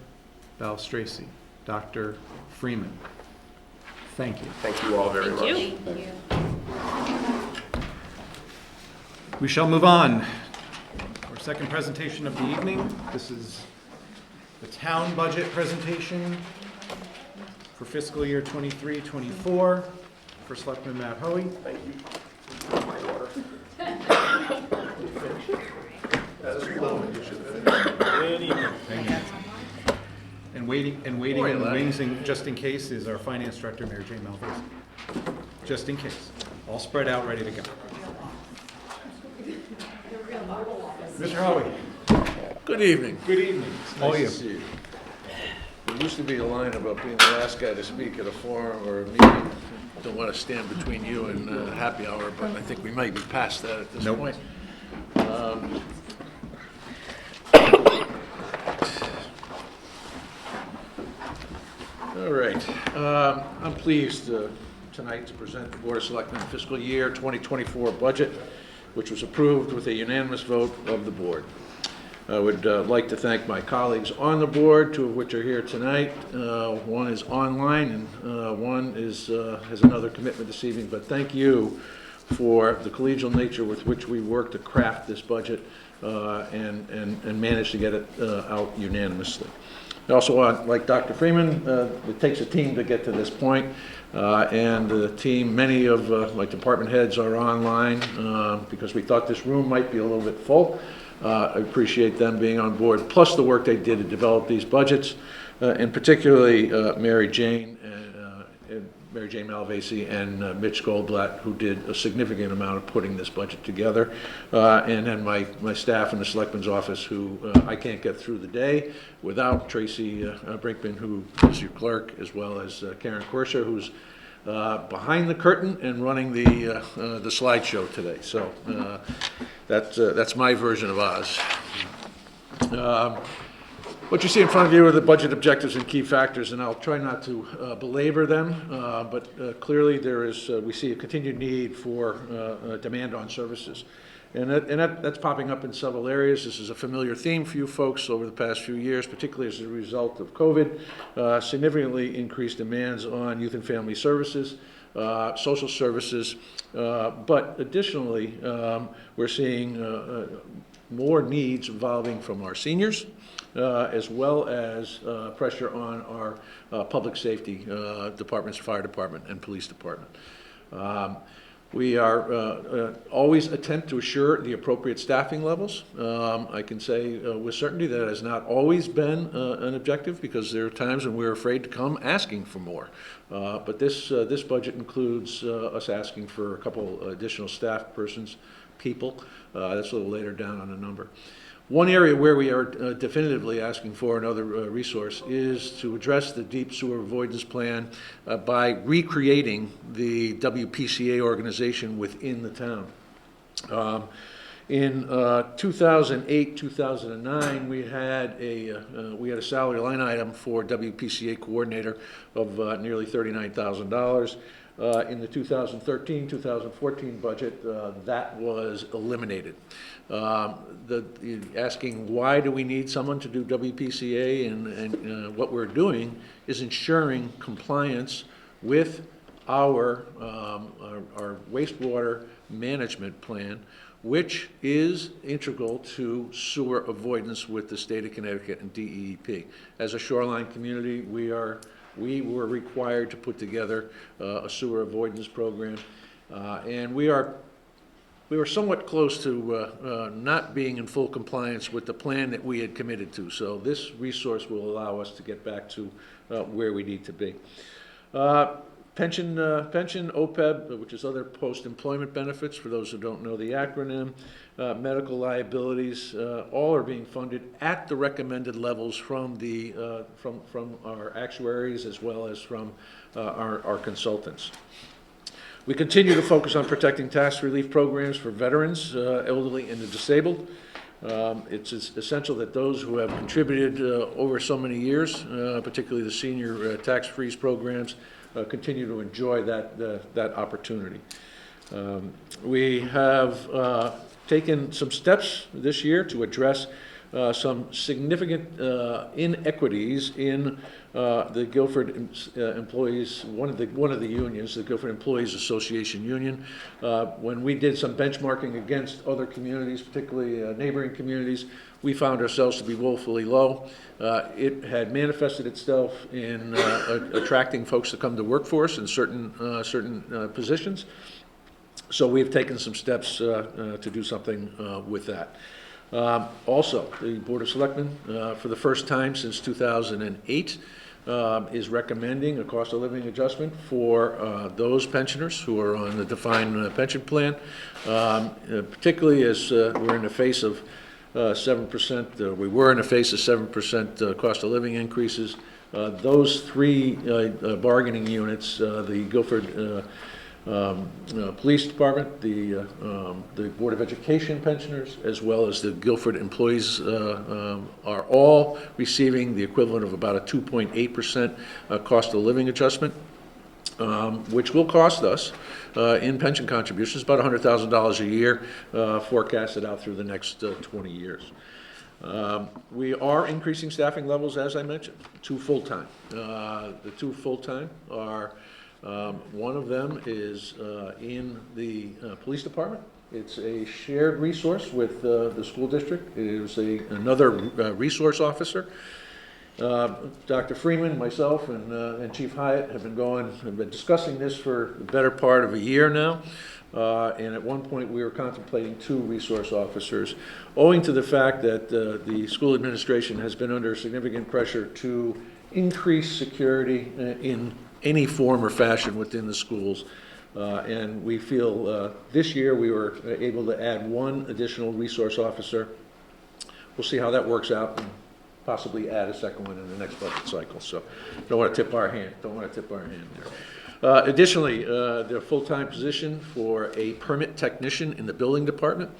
Balstraci, Dr. Freeman, thank you. Thank you all very much. Thank you. We shall move on. Our second presentation of the evening. This is the town budget presentation for fiscal year 23-24. First Selectman Matt Hoey. Thank you. And waiting in the wings, and just in case, is our Finance Director, Mary Jane Malvese. Just in case. All spread out, ready to go. Mr. Hoey. Good evening. Good evening. How are you? Nice to see you. There used to be a line about being the last guy to speak at a forum or a meeting. Don't want to stand between you and happy hour, but I think we might be past that at this Nope. point. All right. I'm pleased tonight to present the Board of Selectmen fiscal year 2024 budget, which was approved with a unanimous vote of the board. I would like to thank my colleagues on the board, two of which are here tonight. One is online, and one is has another commitment this evening. But thank you for the collegial nature with which we worked to craft this budget and manage to get it out unanimously. I also want, like Dr. Freeman, it takes a team to get to this point, and the team, many of my department heads are online because we thought this room might be a little bit full. I appreciate them being on board, plus the work they did to develop these budgets, and particularly Mary Jane Malvese and Mitch Goldblatt, who did a significant amount of putting this budget together, and then my staff in the Selectman's office, who I can't get through the day without Tracy Brinkman, who is your clerk, as well as Karen Corser, who's behind the curtain and running the slideshow today. So that's my version of Oz. What you see in front of you are the budget objectives and key factors, and I'll try not to belabor them, but clearly we see a continued need for demand on services. And that's popping up in several areas. This is a familiar theme for you folks over the past few years, particularly as a result of COVID, significantly increased demands on youth and family services, social services, but additionally, we're seeing more needs evolving from our seniors, as well as pressure on our public safety departments, fire department, and police department. We are always attempt to assure the appropriate staffing levels. I can say with certainty that has not always been an objective, because there are times when we're afraid to come asking for more. But this budget includes us asking for a couple additional staff people. That's a little later down on the number. One area where we are definitively asking for another resource is to address the deep sewer avoidance plan by recreating the WPCA organization within the town. In 2008, 2009, we had a salary line item for WPCA coordinator of nearly $39,000. In the 2013-2014 budget, that was eliminated. Asking why do we need someone to do WPCA, and what we're doing is ensuring compliance with our wastewater management plan, which is integral to sewer avoidance with the state of Connecticut and DEEP. As a shoreline community, we were required to put together a sewer avoidance program, and we were somewhat close to not being in full compliance with the plan that we had committed to. So this resource will allow us to get back to where we need to be. Pension, OPEB, which is other post-employment benefits, for those who don't know the acronym, medical liabilities, all are being funded at the recommended levels from our actuaries, as well as from our consultants. We continue to focus on protecting tax relief programs for veterans, elderly, and the disabled. It's essential that those who have contributed over so many years, particularly the senior tax freeze programs, continue to enjoy that opportunity. We have taken some steps this year to address some significant inequities in the Guilford employees, one of the unions, the Guilford Employees Association Union. When we did some benchmarking against other communities, particularly neighboring communities, we found ourselves to be woefully low. It had manifested itself in attracting folks to come to work for us in certain positions. So we've taken some steps to do something with that. Also, the Board of Selectmen, for the first time since 2008, is recommending a cost of living adjustment for those pensioners who are on the defined pension plan, particularly as we're in the face of 7%, we were in the face of 7% cost of living increases. Those three bargaining units, the Guilford Police Department, the Board of Education pensioners, as well as the Guilford employees are all receiving the equivalent of about a 2.8% cost of living adjustment, which will cost us in pension contributions about $100,000 a year, forecasted out through the next 20 years. We are increasing staffing levels, as I mentioned, to full-time. The two full-time are one of them is in the police department. It's a shared resource with the school district. It is another resource officer. Dr. Freeman, myself, and Chief Hyatt have been discussing this for the better part of a year now. And at one point we were contemplating 2 resource officers, owing to the fact that the school administration has been under significant pressure to increase security in any form or fashion within the schools. And we feel this year we were able to add 1 additional resource officer. We'll see how that works out and possibly add a second one in the next budget cycle. So don't want to tip our hand. there. Additionally, the full-time position for a permit technician in the building department.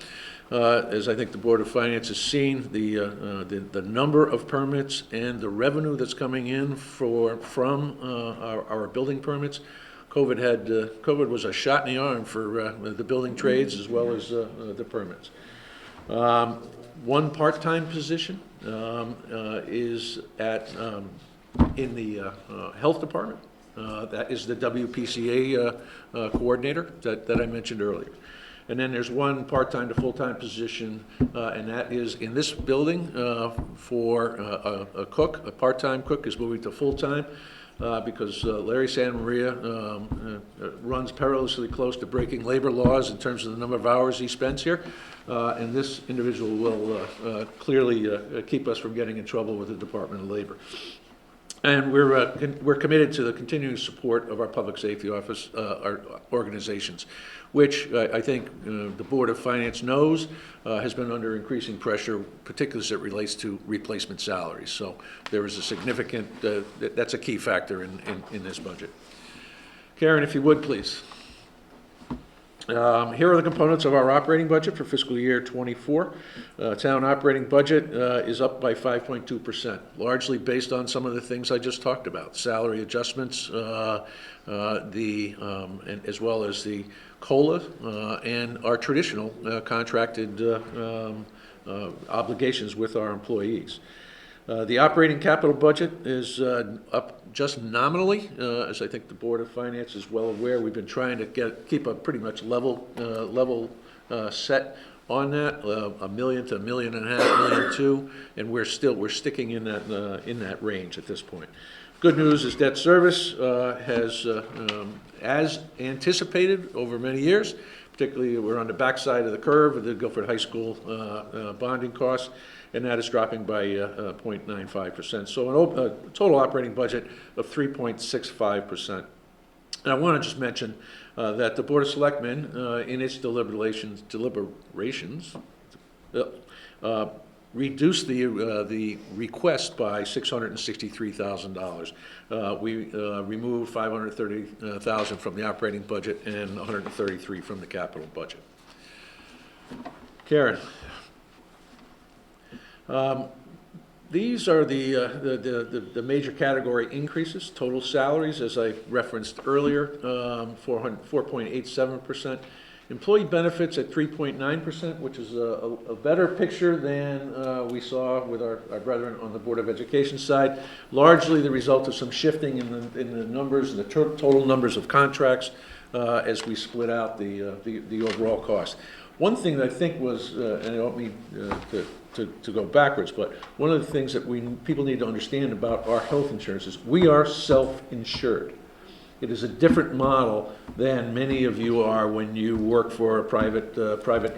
As I think the Board of Finance has seen, the number of permits and the revenue that's coming in from our building permits. COVID was a shot in the arm for the building trades as well as the permits. 1 part-time position is in the health department. That is the WPCA coordinator that I mentioned earlier. And then there's 1 part-time to full-time position, and that is in this building for a cook. A part-time cook is moving to full-time because Larry Santa Maria runs perilously close to breaking labor laws in terms of the number of hours he spends here. And this individual will clearly keep us from getting in trouble with the Department of Labor. And we're committed to the continuing support of our public safety office, our organizations, which I think the Board of Finance knows has been under increasing pressure, particularly as it relates to replacement salaries. So there is a significant, that's a key factor in this budget. Karen, if you would, please. Here are the components of our operating budget for fiscal year '24. Town operating budget is up by 5.2%, largely based on some of the things I just talked about: salary adjustments, and as well as the COLA and our traditional contracted obligations with our employees. The operating capital budget is up just nominally. As I think the Board of Finance is well aware, we've been trying to keep a pretty much level set on that, $1 million to $1.5 million, $1.2 million, and we're sticking in that range at this point. Good news is debt service has, as anticipated over many years, particularly we're on the backside of the curve of the Guilford High School bonding costs, and that is dropping by 0.95%. So a total operating budget of 3.65%. And I want to just mention that the Board of Selectmen, in its deliberations, reduced the request by $663,000. We removed $530,000 from the operating budget and $133,000 from the capital budget. Karen. These are the major category increases. Total salaries, as I referenced earlier, 4.87%. Employee benefits at 3.9%, which is a better picture than we saw with our brethren on the Board of Education side. Largely the result of some shifting in the numbers, the total numbers of contracts as we split out the overall cost. One thing that I think was, and I don't mean to go backwards, but one of the things that people need to understand about our health insurance is we are self-insured. It is a different model than many of you are when you work for a private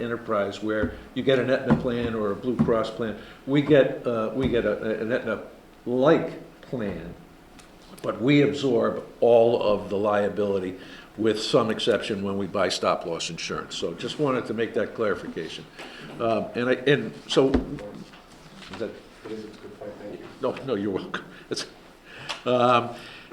enterprise where you get an Aetna plan or a Blue Cross plan. We get an Aetna-like plan, but we absorb all of the liability with some exception when we buy stop-loss insurance. So just wanted to make that clarification. And so, is that, no, you're welcome.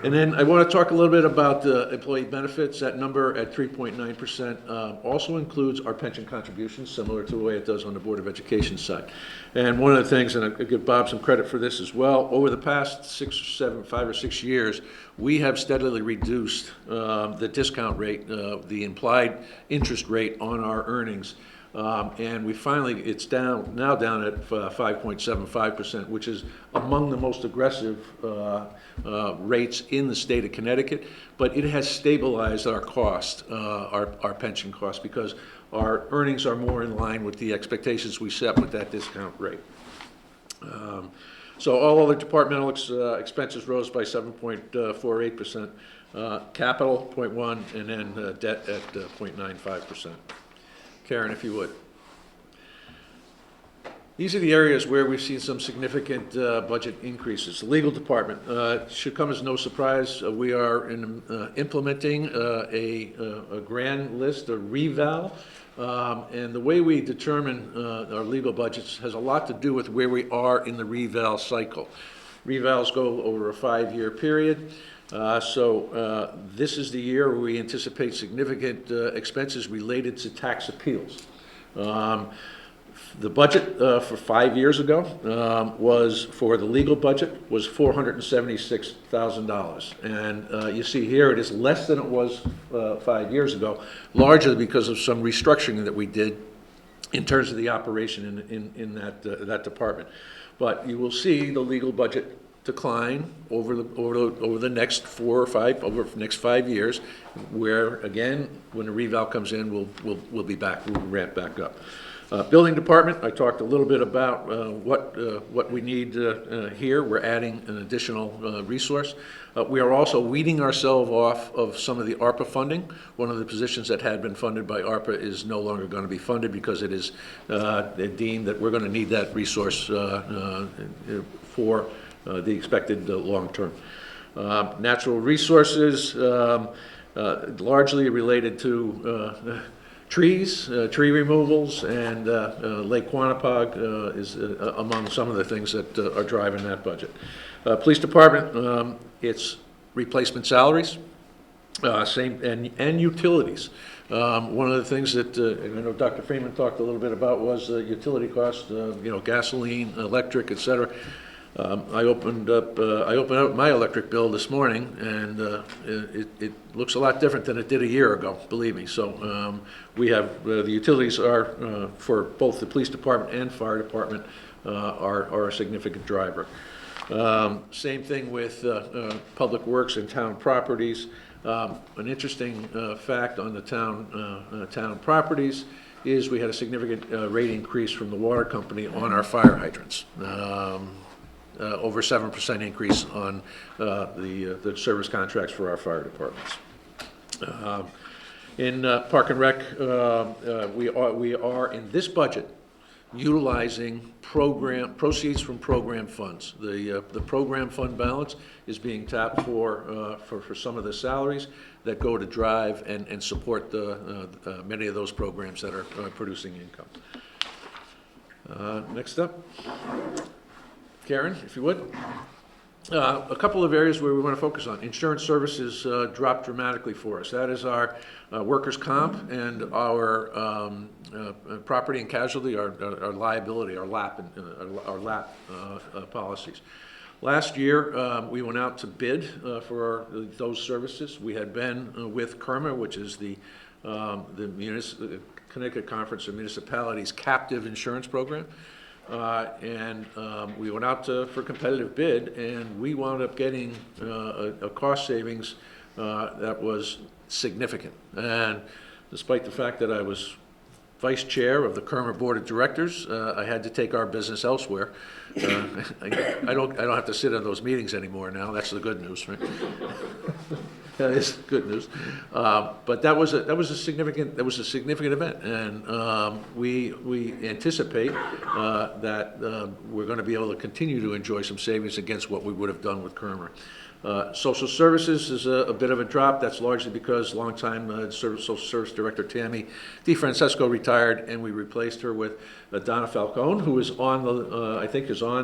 And then I want to talk a little bit about employee benefits. That number at 3.9% also includes our pension contributions, similar to the way it does on the Board of Education side. And one of the things, and I give Bob some credit for this as well, over the past 5 or 6 years, we have steadily reduced the discount rate, the implied interest rate on our earnings. And we finally, it's now down at 5.75%, which is among the most aggressive rates in the state of Connecticut, but it has stabilized our cost, our pension cost, because our earnings are more in line with the expectations we set with that discount rate. So all other departmental expenses rose by 7.48%, capital 0.1%, and then debt at 0.95%. Karen, if you would. These are the areas where we've seen some significant budget increases. The legal department should come as no surprise. We are implementing a grand list, a reval, and the way we determine our legal budgets has a lot to do with where we are in the reval cycle. Revals go over a 5-year period. So this is the year where we anticipate significant expenses related to tax appeals. The budget for 5 years ago was, for the legal budget, was $476,000. And you see here it is less than it was 5 years ago, largely because of some restructuring that we did in terms of the operation in that department. But you will see the legal budget decline over the next 5 years, where again, when the reval comes in, we'll be back, we'll ramp back up. Building department, I talked a little bit about what we need here. We're adding an additional resource. We are also weeding ourselves off of some of the ARPA funding. One of the positions that had been funded by ARPA is no longer going to be funded because it is deemed that we're going to need that resource for the expected long term. Natural resources, largely related to trees, tree removals, and Lake Quanapog is among some of the things that are driving that budget. Police department, it's replacement salaries, and utilities. One of the things that I know Dr. Freeman talked a little bit about was utility costs, gasoline, electric, et cetera. I opened up my electric bill this morning, and it looks a lot different than it did a year ago, believe me. So we have, the utilities are, for both the police department and fire department, are a significant driver. Same thing with public works and town properties. An interesting fact on the town properties is we had a significant rate increase from the water company on our fire hydrants. Over 7% increase on the service contracts for our fire departments. In Park and Rec, we are in this budget utilizing proceeds from program funds. The program fund balance is being tapped for some of the salaries that go to drive and support many of those programs that are producing income. Next up. Karen, if you would. A couple of areas where we want to focus on. Insurance services dropped dramatically for us. That is our workers' comp and our property and casualty, our liability, our LAP policies. Last year, we went out to bid for those services. We had been with CIRMA, which is the Connecticut Conference of Municipalities captive insurance program. And we went out for competitive bid, and we wound up getting a cost savings that was significant. And despite the fact that I was vice chair of the Kerma Board of Directors. I had to take our business elsewhere. I don't have to sit in those meetings anymore now. That's the good news, right? That is good news. But that was a significant event, and we anticipate that we're going to be able to continue to enjoy some savings against what we would have done with Kerma. Social services is a bit of a drop. That's largely because longtime social service director Tammy DeFrancesco retired, and we replaced her with Donna Falcone, who is on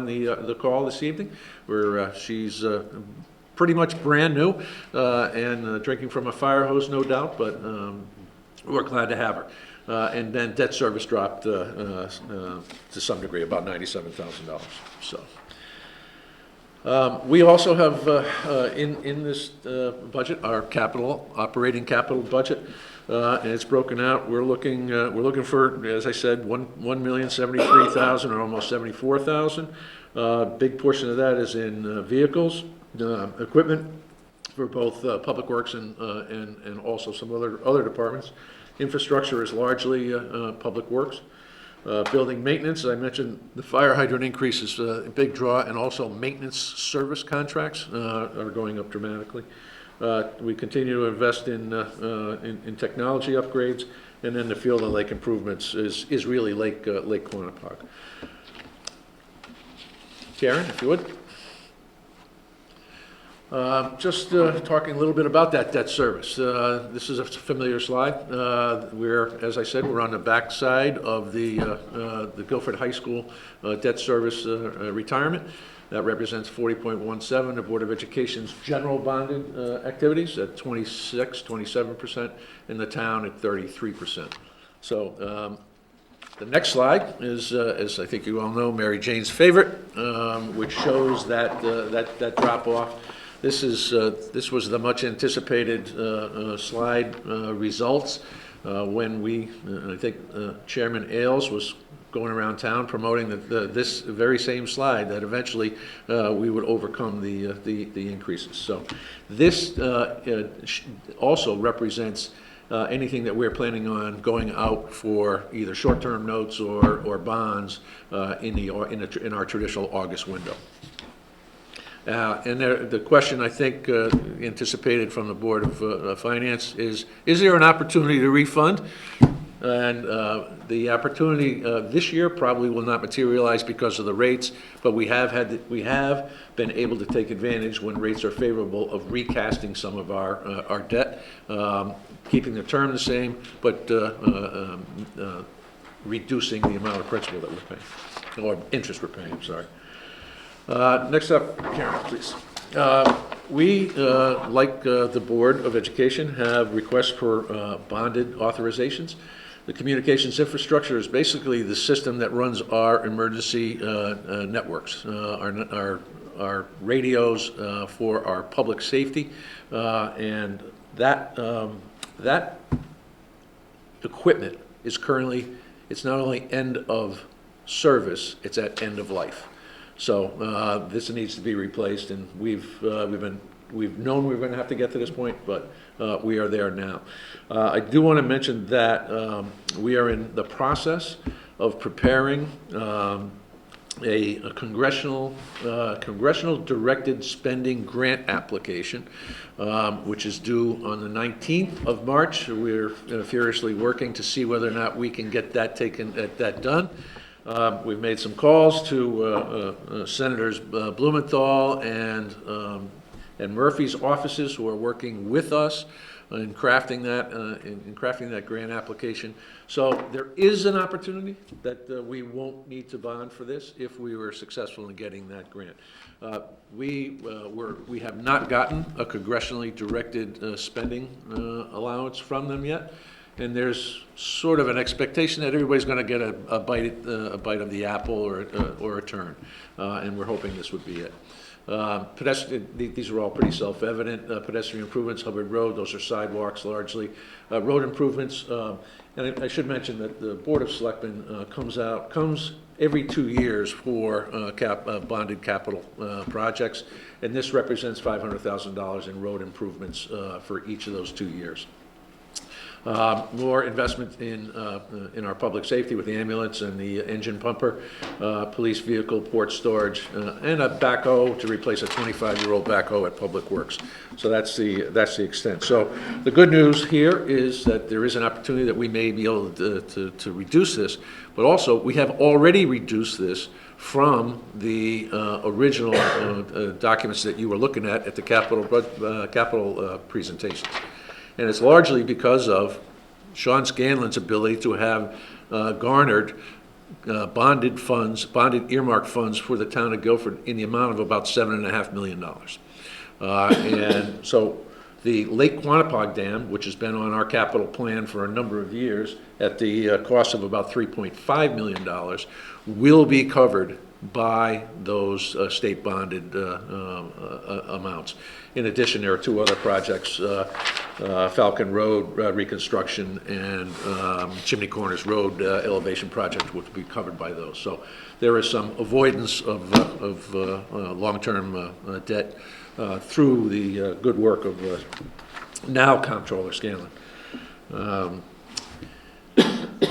the call this evening, where she's pretty much brand new and drinking from a fire hose, no doubt, but we're glad to have her. And then debt service dropped to some degree, about $97,000. So. We also have in this budget our operating capital budget, and it's broken out. We're looking for, as I said, $1,073,000 or almost $74,000. Big portion of that is in vehicles, equipment for both Public Works and also some other departments. Infrastructure is largely Public Works. Building maintenance, I mentioned the fire hydrant increase is a big draw, and also maintenance service contracts are going up dramatically. We continue to invest in technology upgrades, and then the field and lake improvements is really Lake Quannapock. Karen, if you would. Just talking a little bit about that debt service. This is a familiar slide. As I said, we're on the back side of the Guilford High School debt service retirement. That represents 40.17. The Board of Education's general bonded activities at 27%, and the town at 33%. So the next slide is, as I think you all know, Mary Jane's favorite, which shows that drop off. This was the much anticipated slide results when I think Chairman Ailes was going around town promoting this very same slide, that eventually we would overcome the increases. So this also represents anything that we're planning on going out for either short-term notes or bonds in our traditional August window. And the question, I think, anticipated from the Board of Finance is there an opportunity to refund? And the opportunity this year probably will not materialize because of the rates, but we have been able to take advantage when rates are favorable of recasting some of our debt, keeping the term the same, but reducing the amount of principal that we're paying, or interest we're paying, I'm sorry. Next up, Karen, please. We, like the Board of Education, have requests for bonded authorizations. The communications infrastructure is basically the system that runs our emergency networks, our radios for our public safety, and that equipment is currently, it's not only end of service, it's at end of life. So this needs to be replaced, and we've known we were going to have to get to this point, but we are there now. I do want to mention that we are in the process of preparing a congressional directed spending grant application, which is due on the 19th of March. We're furiously working to see whether or not we can get that done. We've made some calls to Senators Blumenthal and Murphy's offices, who are working with us in crafting that grant application. So there is an opportunity that we won't need to bond for this if we were successful in getting that grant. We have not gotten a congressionally directed spending allowance from them yet. And there's sort of an expectation that everybody's going to get a bite of the apple or a turn, and we're hoping this would be it. These are all pretty self-evident. Pedestrian improvements, Hubbard Road, those are sidewalks largely. Road improvements, and I should mention that the Board of Selectmen comes every 2 years for bonded capital projects, and this represents $500,000 in road improvements for each of those 2 years. More investment in our public safety with the ambulance and the engine pumper, police vehicle, port storage, and a backhoe to replace a 25-year-old backhoe at Public Works. So that's the extent. So the good news here is that there is an opportunity that we may be able to reduce this, but also we have already reduced this from the original documents that you were looking at the capital presentations. And it's largely because of Sean Scanlon's ability to have garnered bonded earmarked funds for the town of Guilford in the amount of about $7.5 million. And so the Lake Quantipoc Dam, which has been on our capital plan for a number of years at the cost of about $3.5 million, will be covered by those state bonded amounts. In addition, there are two other projects, Falcon Road reconstruction and Chimney Corners Road elevation project, which will be covered by those. So there is some avoidance of long-term debt through the good work of now Comptroller Scanlon.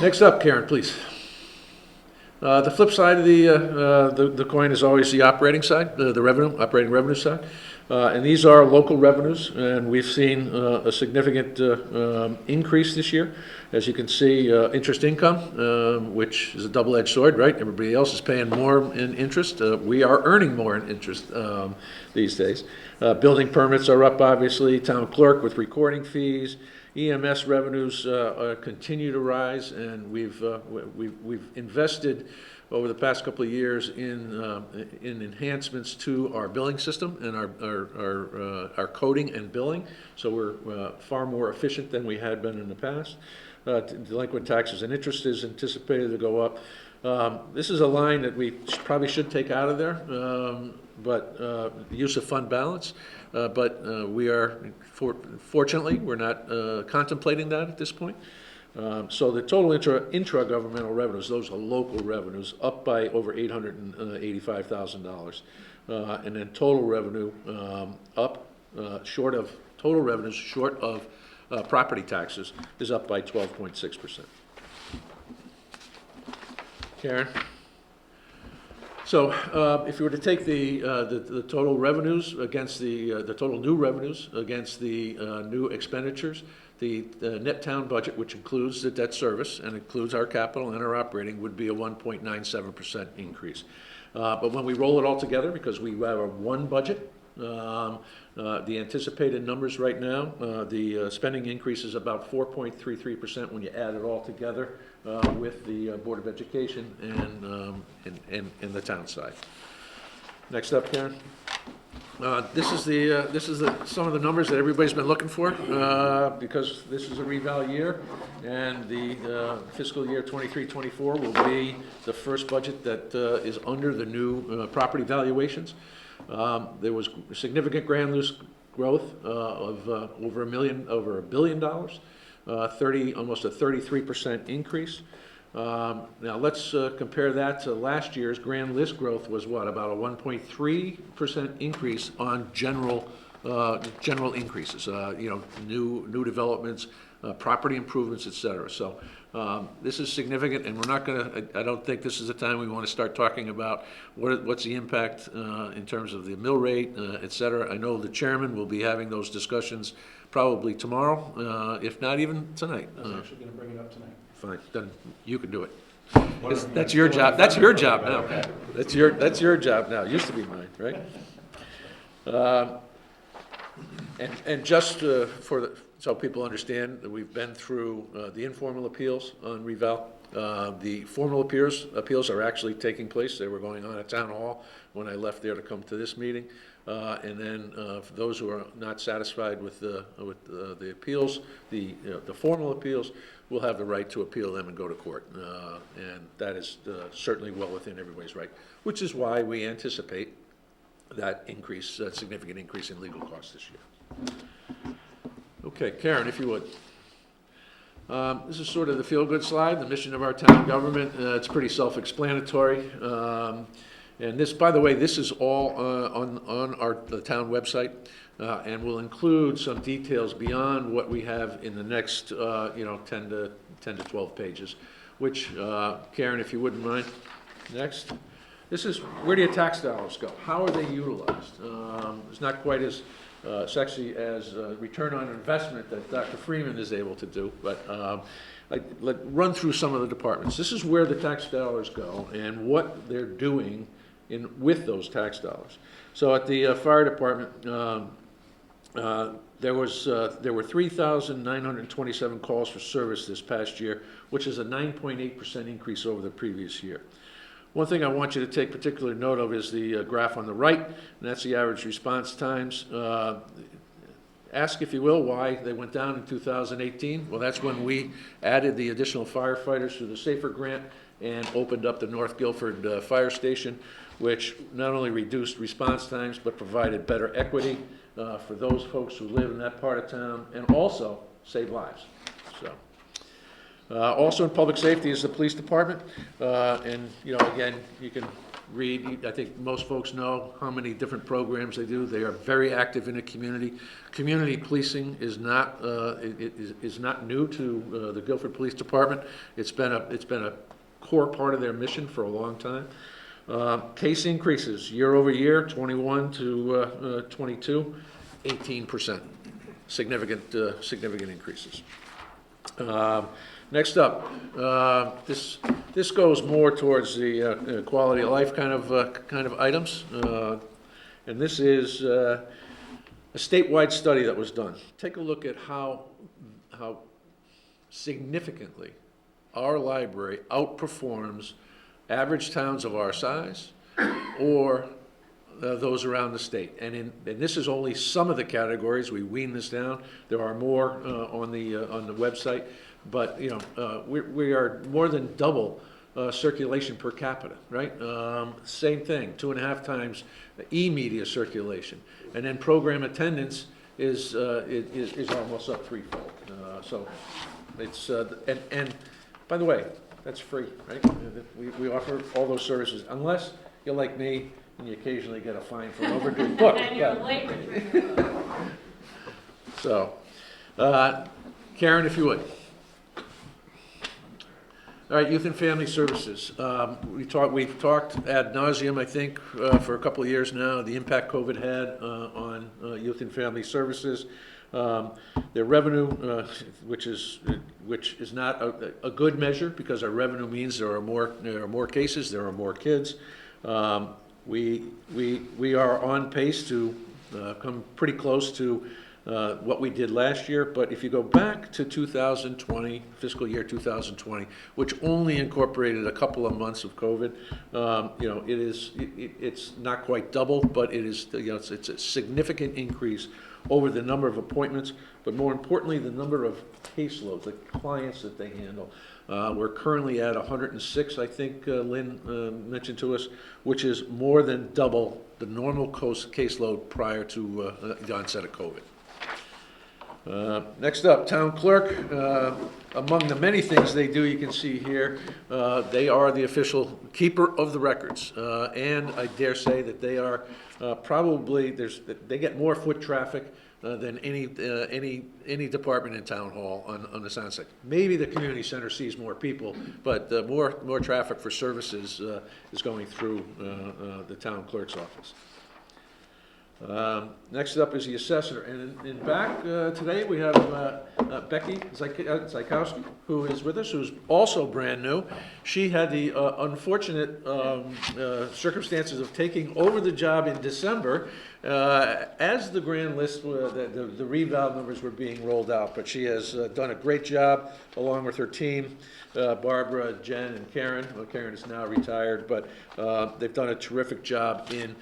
Next up, Karen, please. The flip side of the coin is always the operating side, operating revenue side. And these are local revenues, and we've seen a significant increase this year. As you can see, interest income, which is a double-edged sword, right? Everybody else is paying more in interest. We are earning more in interest these days. Building permits are up, obviously. Town clerk with recording fees. EMS revenues continue to rise, and we've invested over the past couple of years in enhancements to our billing system and our coding and billing. So we're far more efficient than we had been in the past. Delinquent taxes and interest is anticipated to go up. This is a line that we probably should take out of there, but the use of fund balance. But we are, fortunately, we're not contemplating that at this point. So the total intra-governmental revenues, those are local revenues, up by over $885,000. And then total revenue up, short of property taxes, is up by 12.6%. Karen? So if you were to take the total revenues against the total new revenues against the new expenditures, the net town budget, which includes the debt service and includes our capital and our operating, would be a 1.97% increase. But when we roll it all together, because we have a one budget, the anticipated numbers right now, the spending increase is about 4.33% when you add it all together with the Board of Education and the town side. Next up, Karen. This is some of the numbers that everybody's been looking for because this is a reval year, and the fiscal year 23-24 will be the first budget that is under the new property valuations. There was significant grand lease growth of over $1 billion, almost a 33% increase. Now let's compare that to last year's grand list growth was what, about a 1.3% increase on general increases, new developments, property improvements, et cetera. So this is significant, and we're not going to, I don't think this is the time we want to start talking about what's the impact in terms of the mill rate, et cetera. I know the chairman will be having those discussions probably tomorrow, if not even tonight. I was actually going to bring it up tonight. Fine, then you can do it. That's your job. That's your job now. That's your job now. It used to be mine, right? And just so people understand that we've been through the informal appeals on reval. The formal appeals are actually taking place. They were going on at Town Hall when I left there to come to this meeting. And then for those who are not satisfied with the appeals, the formal appeals, will have the right to appeal them and go to court. And that is certainly well within everybody's right, which is why we anticipate that increase, that significant increase in legal costs this year. Okay, Karen, if you would. This is sort of the feel-good slide, the mission of our town government. It's pretty self-explanatory. And this, by the way, this is all on the town website, and will include some details beyond what we have in the next, 10 to 12 pages, which, Karen, if you wouldn't mind, next. This is, where do your tax dollars go? How are they utilized? It's not quite as sexy as return on investment that Dr. Freeman is able to do, but let's run through some of the departments. This is where the tax dollars go and what they're doing with those tax dollars. So at the fire department, there were 3,927 calls for service this past year, which is a 9.8% increase over the previous year. One thing I want you to take particular note of is the graph on the right, and that's the average response times. Ask, if you will, why they went down in 2018. Well, that's when we added the additional firefighters through the SAFER grant and opened up the North Guilford Fire Station, which not only reduced response times, but provided better equity for those folks who live in that part of town, and also saved lives. So. Also in public safety is the police department, and again, you can read. I think most folks know how many different programs they do. They are very active in the community. Community policing is not is not new to the Guilford Police Department. It's been a core part of their mission for a long time. Case increases year over year, 21 to 22, 18%. Significant increases. Next up, this goes more towards the quality of life kind of items, and this is a statewide study that was done. Take a look at how significantly our library outperforms average towns of our size or those around the state. And this is only some of the categories. We wean this down. There are more on the website. But we are more than double circulation per capita, right? Same thing, 2.5 times e-media circulation, and then program attendance is almost up threefold. So it's and by the way, that's free, right? We offer all those services, unless you're like me and you occasionally get a fine for an overdue book. And you're late returning. So, Karen, if you would. All right, Youth and Family Services. We've talked ad nauseum, I think, for a couple of years now, the impact COVID had on Youth and Family Services. Their revenue, which is not a good measure, because our revenue means there are more cases, there are more kids. We are on pace to come pretty close to what we did last year, but if you go back to 2020, fiscal year 2020, which only incorporated a couple of months of COVID, it's not quite double, but it is, it's a significant increase over the number of appointments, but more importantly, the number of caseloads, the clients that they handle. We're currently at 106, I think Lynn mentioned to us, which is more than double the normal caseload prior to the onset of COVID. Next up, town clerk. Among the many things they do, you can see here, they are the official keeper of the records, and I dare say that they are probably they get more foot traffic than any department in town hall on the Sunset. Maybe the community center sees more people, but more traffic for services is going through the town clerk's office. Next up is the assessor, and in back today we have Becky Zykowski, who is with us, who's also brand new. She had the unfortunate circumstances of taking over the job in December as the grand list, the reval numbers were being rolled out, but she has done a great job along with her team, Barbara, Jen, and Karen. Well, Karen is now retired, but they've done a terrific job in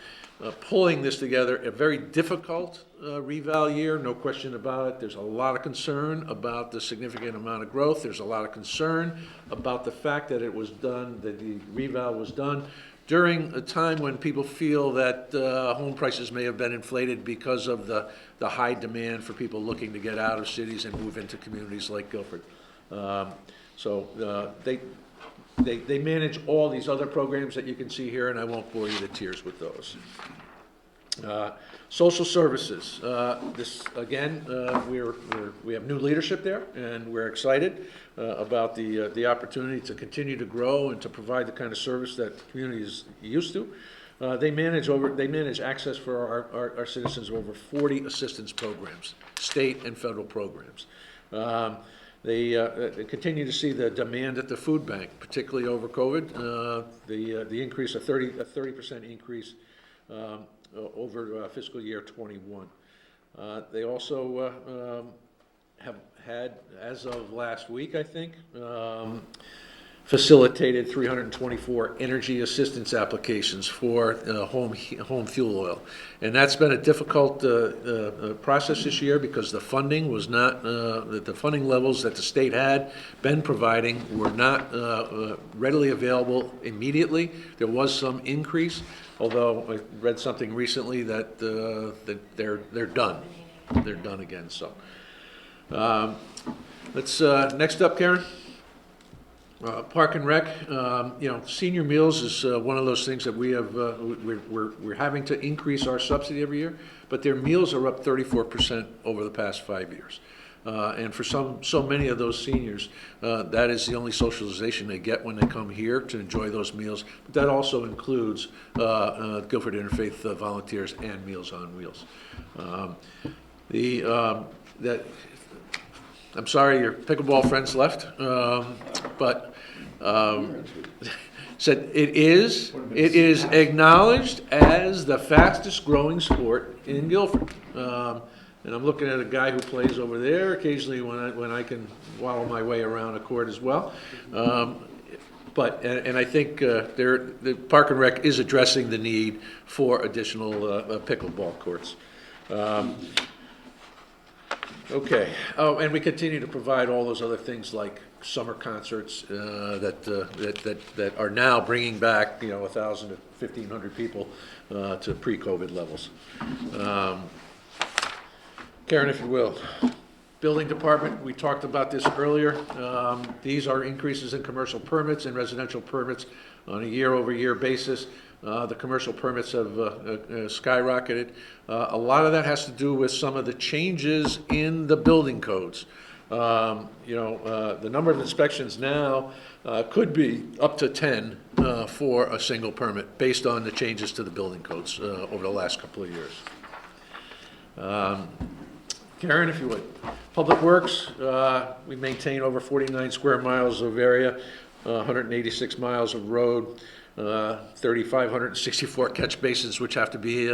pulling this together. A very difficult reval year, no question about it. There's a lot of concern about the significant amount of growth. There's a lot of concern about the fact that it was done, that the reval was done during a time when people feel that home prices may have been inflated because of the high demand for people looking to get out of cities and move into communities like Guilford. So they manage all these other programs that you can see here, and I won't bore you to tears with those. Social services, this, again, we have new leadership there, and we're excited about the opportunity to continue to grow and to provide the kind of service that the community is used to. They manage access for our citizens of over 40 assistance programs, state and federal programs. They continue to see the demand at the food bank, particularly over COVID. The increase, a 30% increase over fiscal year 21. They also have had, as of last week, I think, facilitated 324 energy assistance applications for home fuel oil. And that's been a difficult process this year because the funding was not, the funding levels that the state had been providing were not readily available immediately. There was some increase, although I read something recently that, that they're done. They're done again, so. Let's, next up, Karen. Park and Rec, senior meals is one of those things that we have, we're having to increase our subsidy every year, but their meals are up 34% over the past 5 years. And for so many of those seniors, that is the only socialization they get when they come here to enjoy those meals. But that also includes Guilford Interfaith Volunteers and Meals on Wheels. I'm sorry your pickleball friends left, but said it is acknowledged as the fastest growing sport in Guilford. And I'm looking at a guy who plays over there occasionally when I can waddle my way around a court as well. But I think the Park and Rec is addressing the need for additional pickleball courts. Okay. Oh, and we continue to provide all those other things like summer concerts that are now bringing back 1,000 to 1,500 people to pre-COVID levels. Karen, if you will. Building department, we talked about this earlier. These are increases in commercial permits and residential permits on a year-over-year basis. The commercial permits have skyrocketed. A lot of that has to do with some of the changes in the building codes. The number of inspections now could be up to 10 for a single permit based on the changes to the building codes over the last couple of years. Karen, if you would. Public Works, we maintain over 49 square miles of area, 186 miles of road, 3,564 catch basins which have to be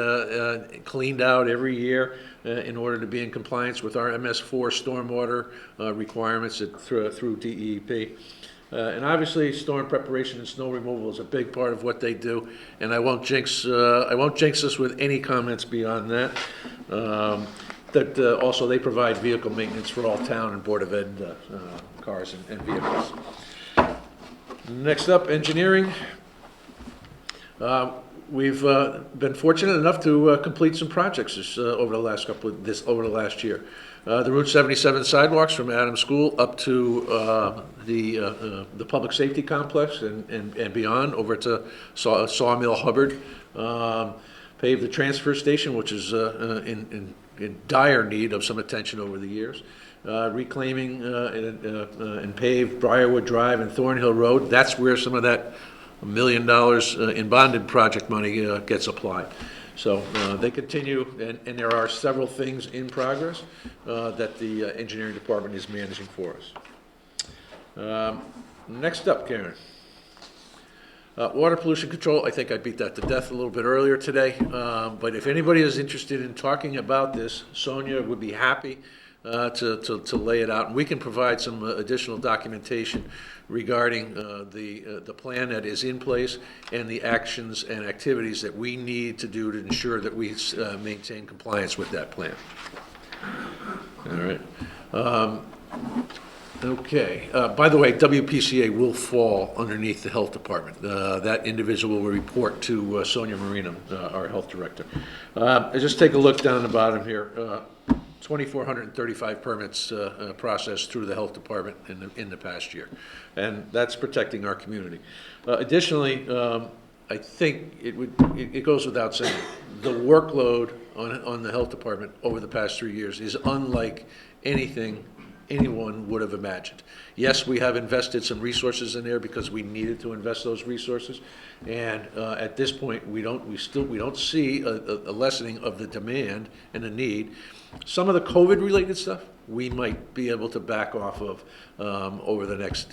cleaned out every year in order to be in compliance with our MS4 stormwater requirements through DEP. And obviously, storm preparation and snow removal is a big part of what they do. And I won't jinx us with any comments beyond that. Also, they provide vehicle maintenance for all town and Board of Ed cars and vehicles. Next up, engineering. We've been fortunate enough to complete some projects over the last year. The Route 77 sidewalks from Adams School up to the public safety complex and beyond over to Sawmill Hubbard. Paved the transfer station, which is in dire need of some attention over the years. Reclaiming and paved Briarwood Drive and Thornhill Road. That's where some of that $1 million in bonded project money gets applied. So they continue, and there are several things in progress that the engineering department is managing for us. Next up, Karen. Water pollution control, I think I beat that to death a little bit earlier today, but if anybody is interested in talking about this, Sonia would be happy to lay it out, and we can provide some additional documentation regarding the plan that is in place and the actions and activities that we need to do to ensure that we maintain compliance with that plan. All right. Okay. By the way, WPCA will fall underneath the health department. That individual will report to Sonia Marino, our health director. Just take a look down the bottom here. 2,435 permits processed through the health department in the past year. And that's protecting our community. Additionally, I think it goes without saying, the workload on the health department over the past 3 years is unlike anything anyone would have imagined. Yes, we have invested some resources in there because we needed to invest those resources, and at this point, we don't see a lessening of the demand and the need. Some of the COVID-related stuff we might be able to back off of over the next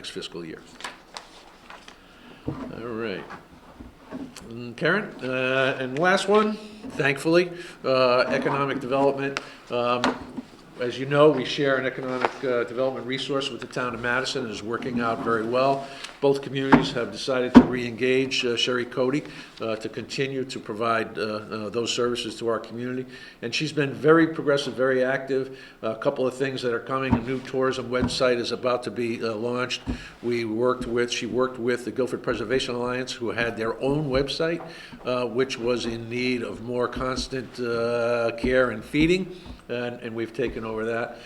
fiscal year. All right. Karen, and last one, thankfully, economic development. As you know, we share an economic development resource with the town of Madison. It is working out very well. Both communities have decided to re-engage Sherry Cody to continue to provide those services to our community. And she's been very progressive, very active. A couple of things that are coming. A new tourism website is about to be launched. She worked with the Guilford Preservation Alliance, who had their own website, which was in need of more constant care and feeding. And we've taken over that.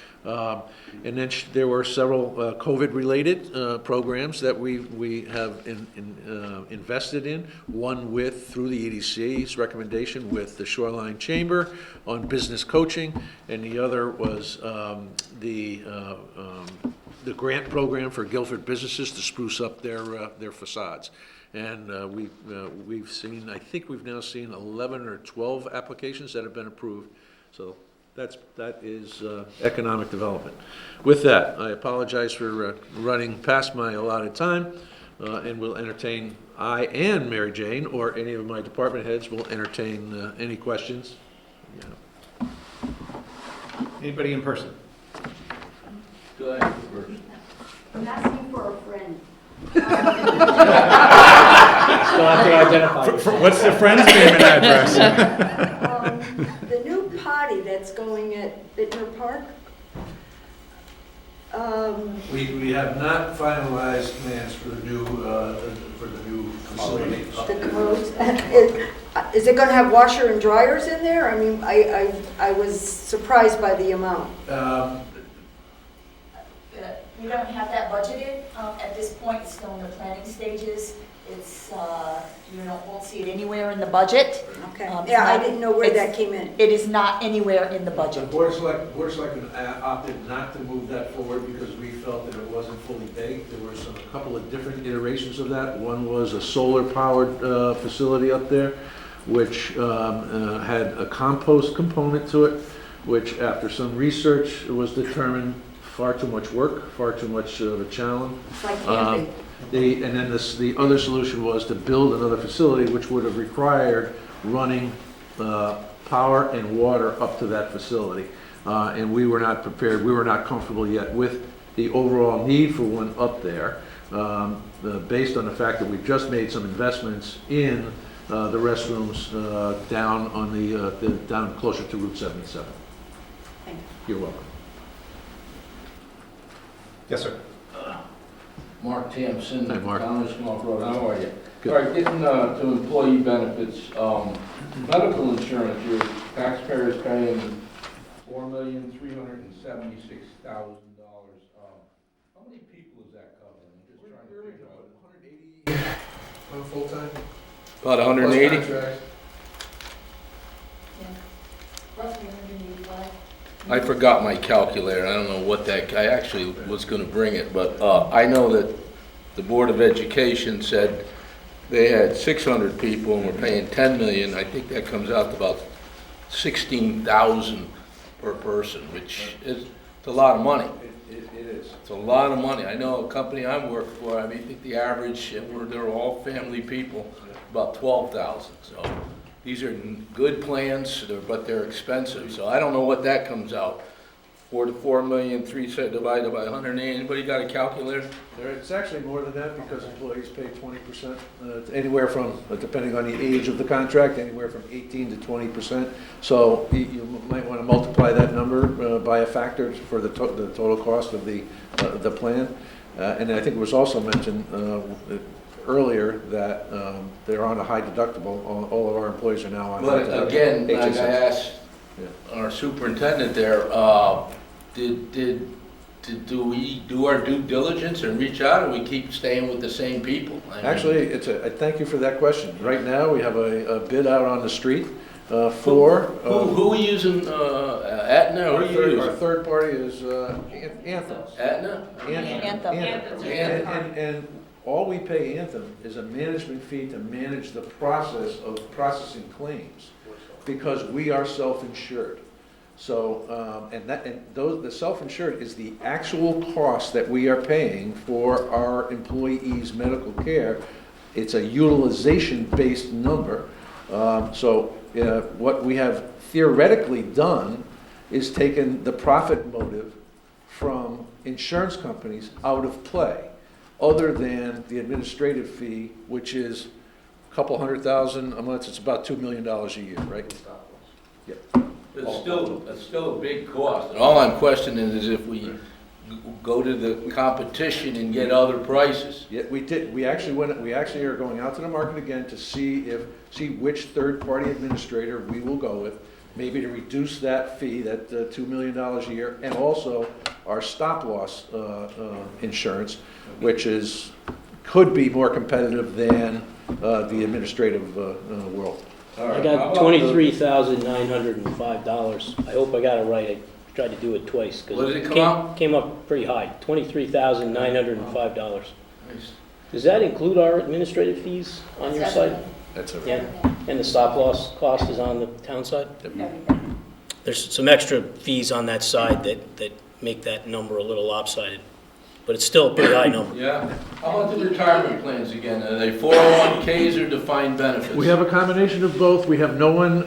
And then there were several COVID-related programs that we have invested in. One through the EDC's recommendation with the Shoreline Chamber on business coaching, and the other was the grant program for Guilford businesses to spruce up their facades. And we've seen, I think we've now seen 11 or 12 applications that have been approved. So that is economic development. With that, I apologize for running past my allotted time, and will entertain, I and Mary Jane, or any of my department heads will entertain any questions. Yeah. Anybody in person? Go ahead first. I'm asking for a friend. Still have to identify. What's the friend's name and address? The new potty that's going at Bittner Park. We have not finalized plans for the new facility. The codes. Is it going to have washer and dryers in there? I mean, I was surprised by the amount. We don't have that budgeted at this point. It's still in the planning stages. It's, won't see it anywhere in the budget. Okay. Yeah, I didn't know where that came in. It is not anywhere in the The budget. Board of Selectmen opted not to move that forward because we felt that it wasn't fully baked. There were a couple of different iterations of that. One was a solar-powered facility up there, which had a compost component to it, which after some research was determined far too much work, far too much of a challenge. It's like camping. And then the other solution was to build another facility, which would have required running power and water up to that facility. And we were not prepared, we were not comfortable yet with the overall need for one up there, based on the fact that we've just made some investments in the restrooms down on down closer to Route 77. Thank you. You're welcome. Yes, sir. Mark Timpson, Hi, Mark. Town of Small Road, how are you? Good. All right, getting to employee benefits, medical insurance, your taxpayers paying $4,376,000. How many people is that covering? I'm just trying to figure out. 180 on full-time? About 180? Plus contracts. Roughly 185. I forgot my calculator. I don't know what I actually was going to bring it, but I know that the Board of Education said they had 600 people and we're paying 10 million. I think that comes out to about 16,000 per person, which is a lot of money. It is. It's a lot of money. I know a company I'm working for, I think the average, they're all family people, about 12,000. So these are good plans, but they're expensive. So I don't know what that comes out. 4,300,000 divided by 180. Anybody got a calculator? It's actually more than that because employees pay 20%, anywhere from, depending on the age of the contract, anywhere from 18 to 20%. So you might want to multiply that number by a factor for the total cost of the plan. And I think it was also mentioned earlier that they're on a high deductible. All of our employees are now on high deductible. But again, like I asked our superintendent there, do we do our due diligence and reach out, or we keep staying with the same people? I mean, Actually, I thank you for that question. Right now, we have a bid out on the street for. Who are we using, Aetna, or who are you Our using? third party is Anthem. Aetna? And all we pay Anthem is a management fee to manage the process of processing claims, because we are self-insured. So, the self-insured is the actual cost that we are paying for our employees' medical care. It's a utilization-based number. What we have theoretically done is taken the profit motive from insurance companies out of play, other than the administrative fee, which is a couple $100,000 a month. It's about $2 million a year, right? Yep. It's still a big cost. And all I'm questioning is if we go to the competition and get other prices. Yeah, we did. We actually are going out to the market again to see which third-party administrator we will go with, maybe to reduce that fee, that $2 million a year, and also our stop-loss insurance, which could be more competitive than the administrative world. I got $23,905. I hope I got it right. I tried to do it twice What because did it it come out? came up pretty high. $23,905. Nice. Does that include our administrative fees on your side? That's a Yeah, and the stop loss cost is on the town side? There's some extra fees on that side that make that number a little lopsided, but it's still a pretty high number. Yeah. How about the retirement plans again? Are they 401Ks or defined benefits? We have a combination of both. We have no new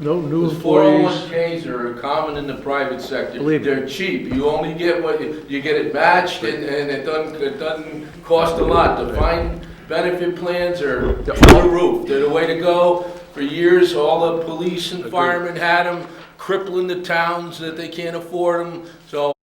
Those employees. 401Ks are common in the private sector. Believe me. They're cheap. You only get you get it matched, and it doesn't cost a lot. Defined benefit plans are through the roof. They're the way to go. For years, all the police and firemen had them, crippling the towns that they can't afford them. So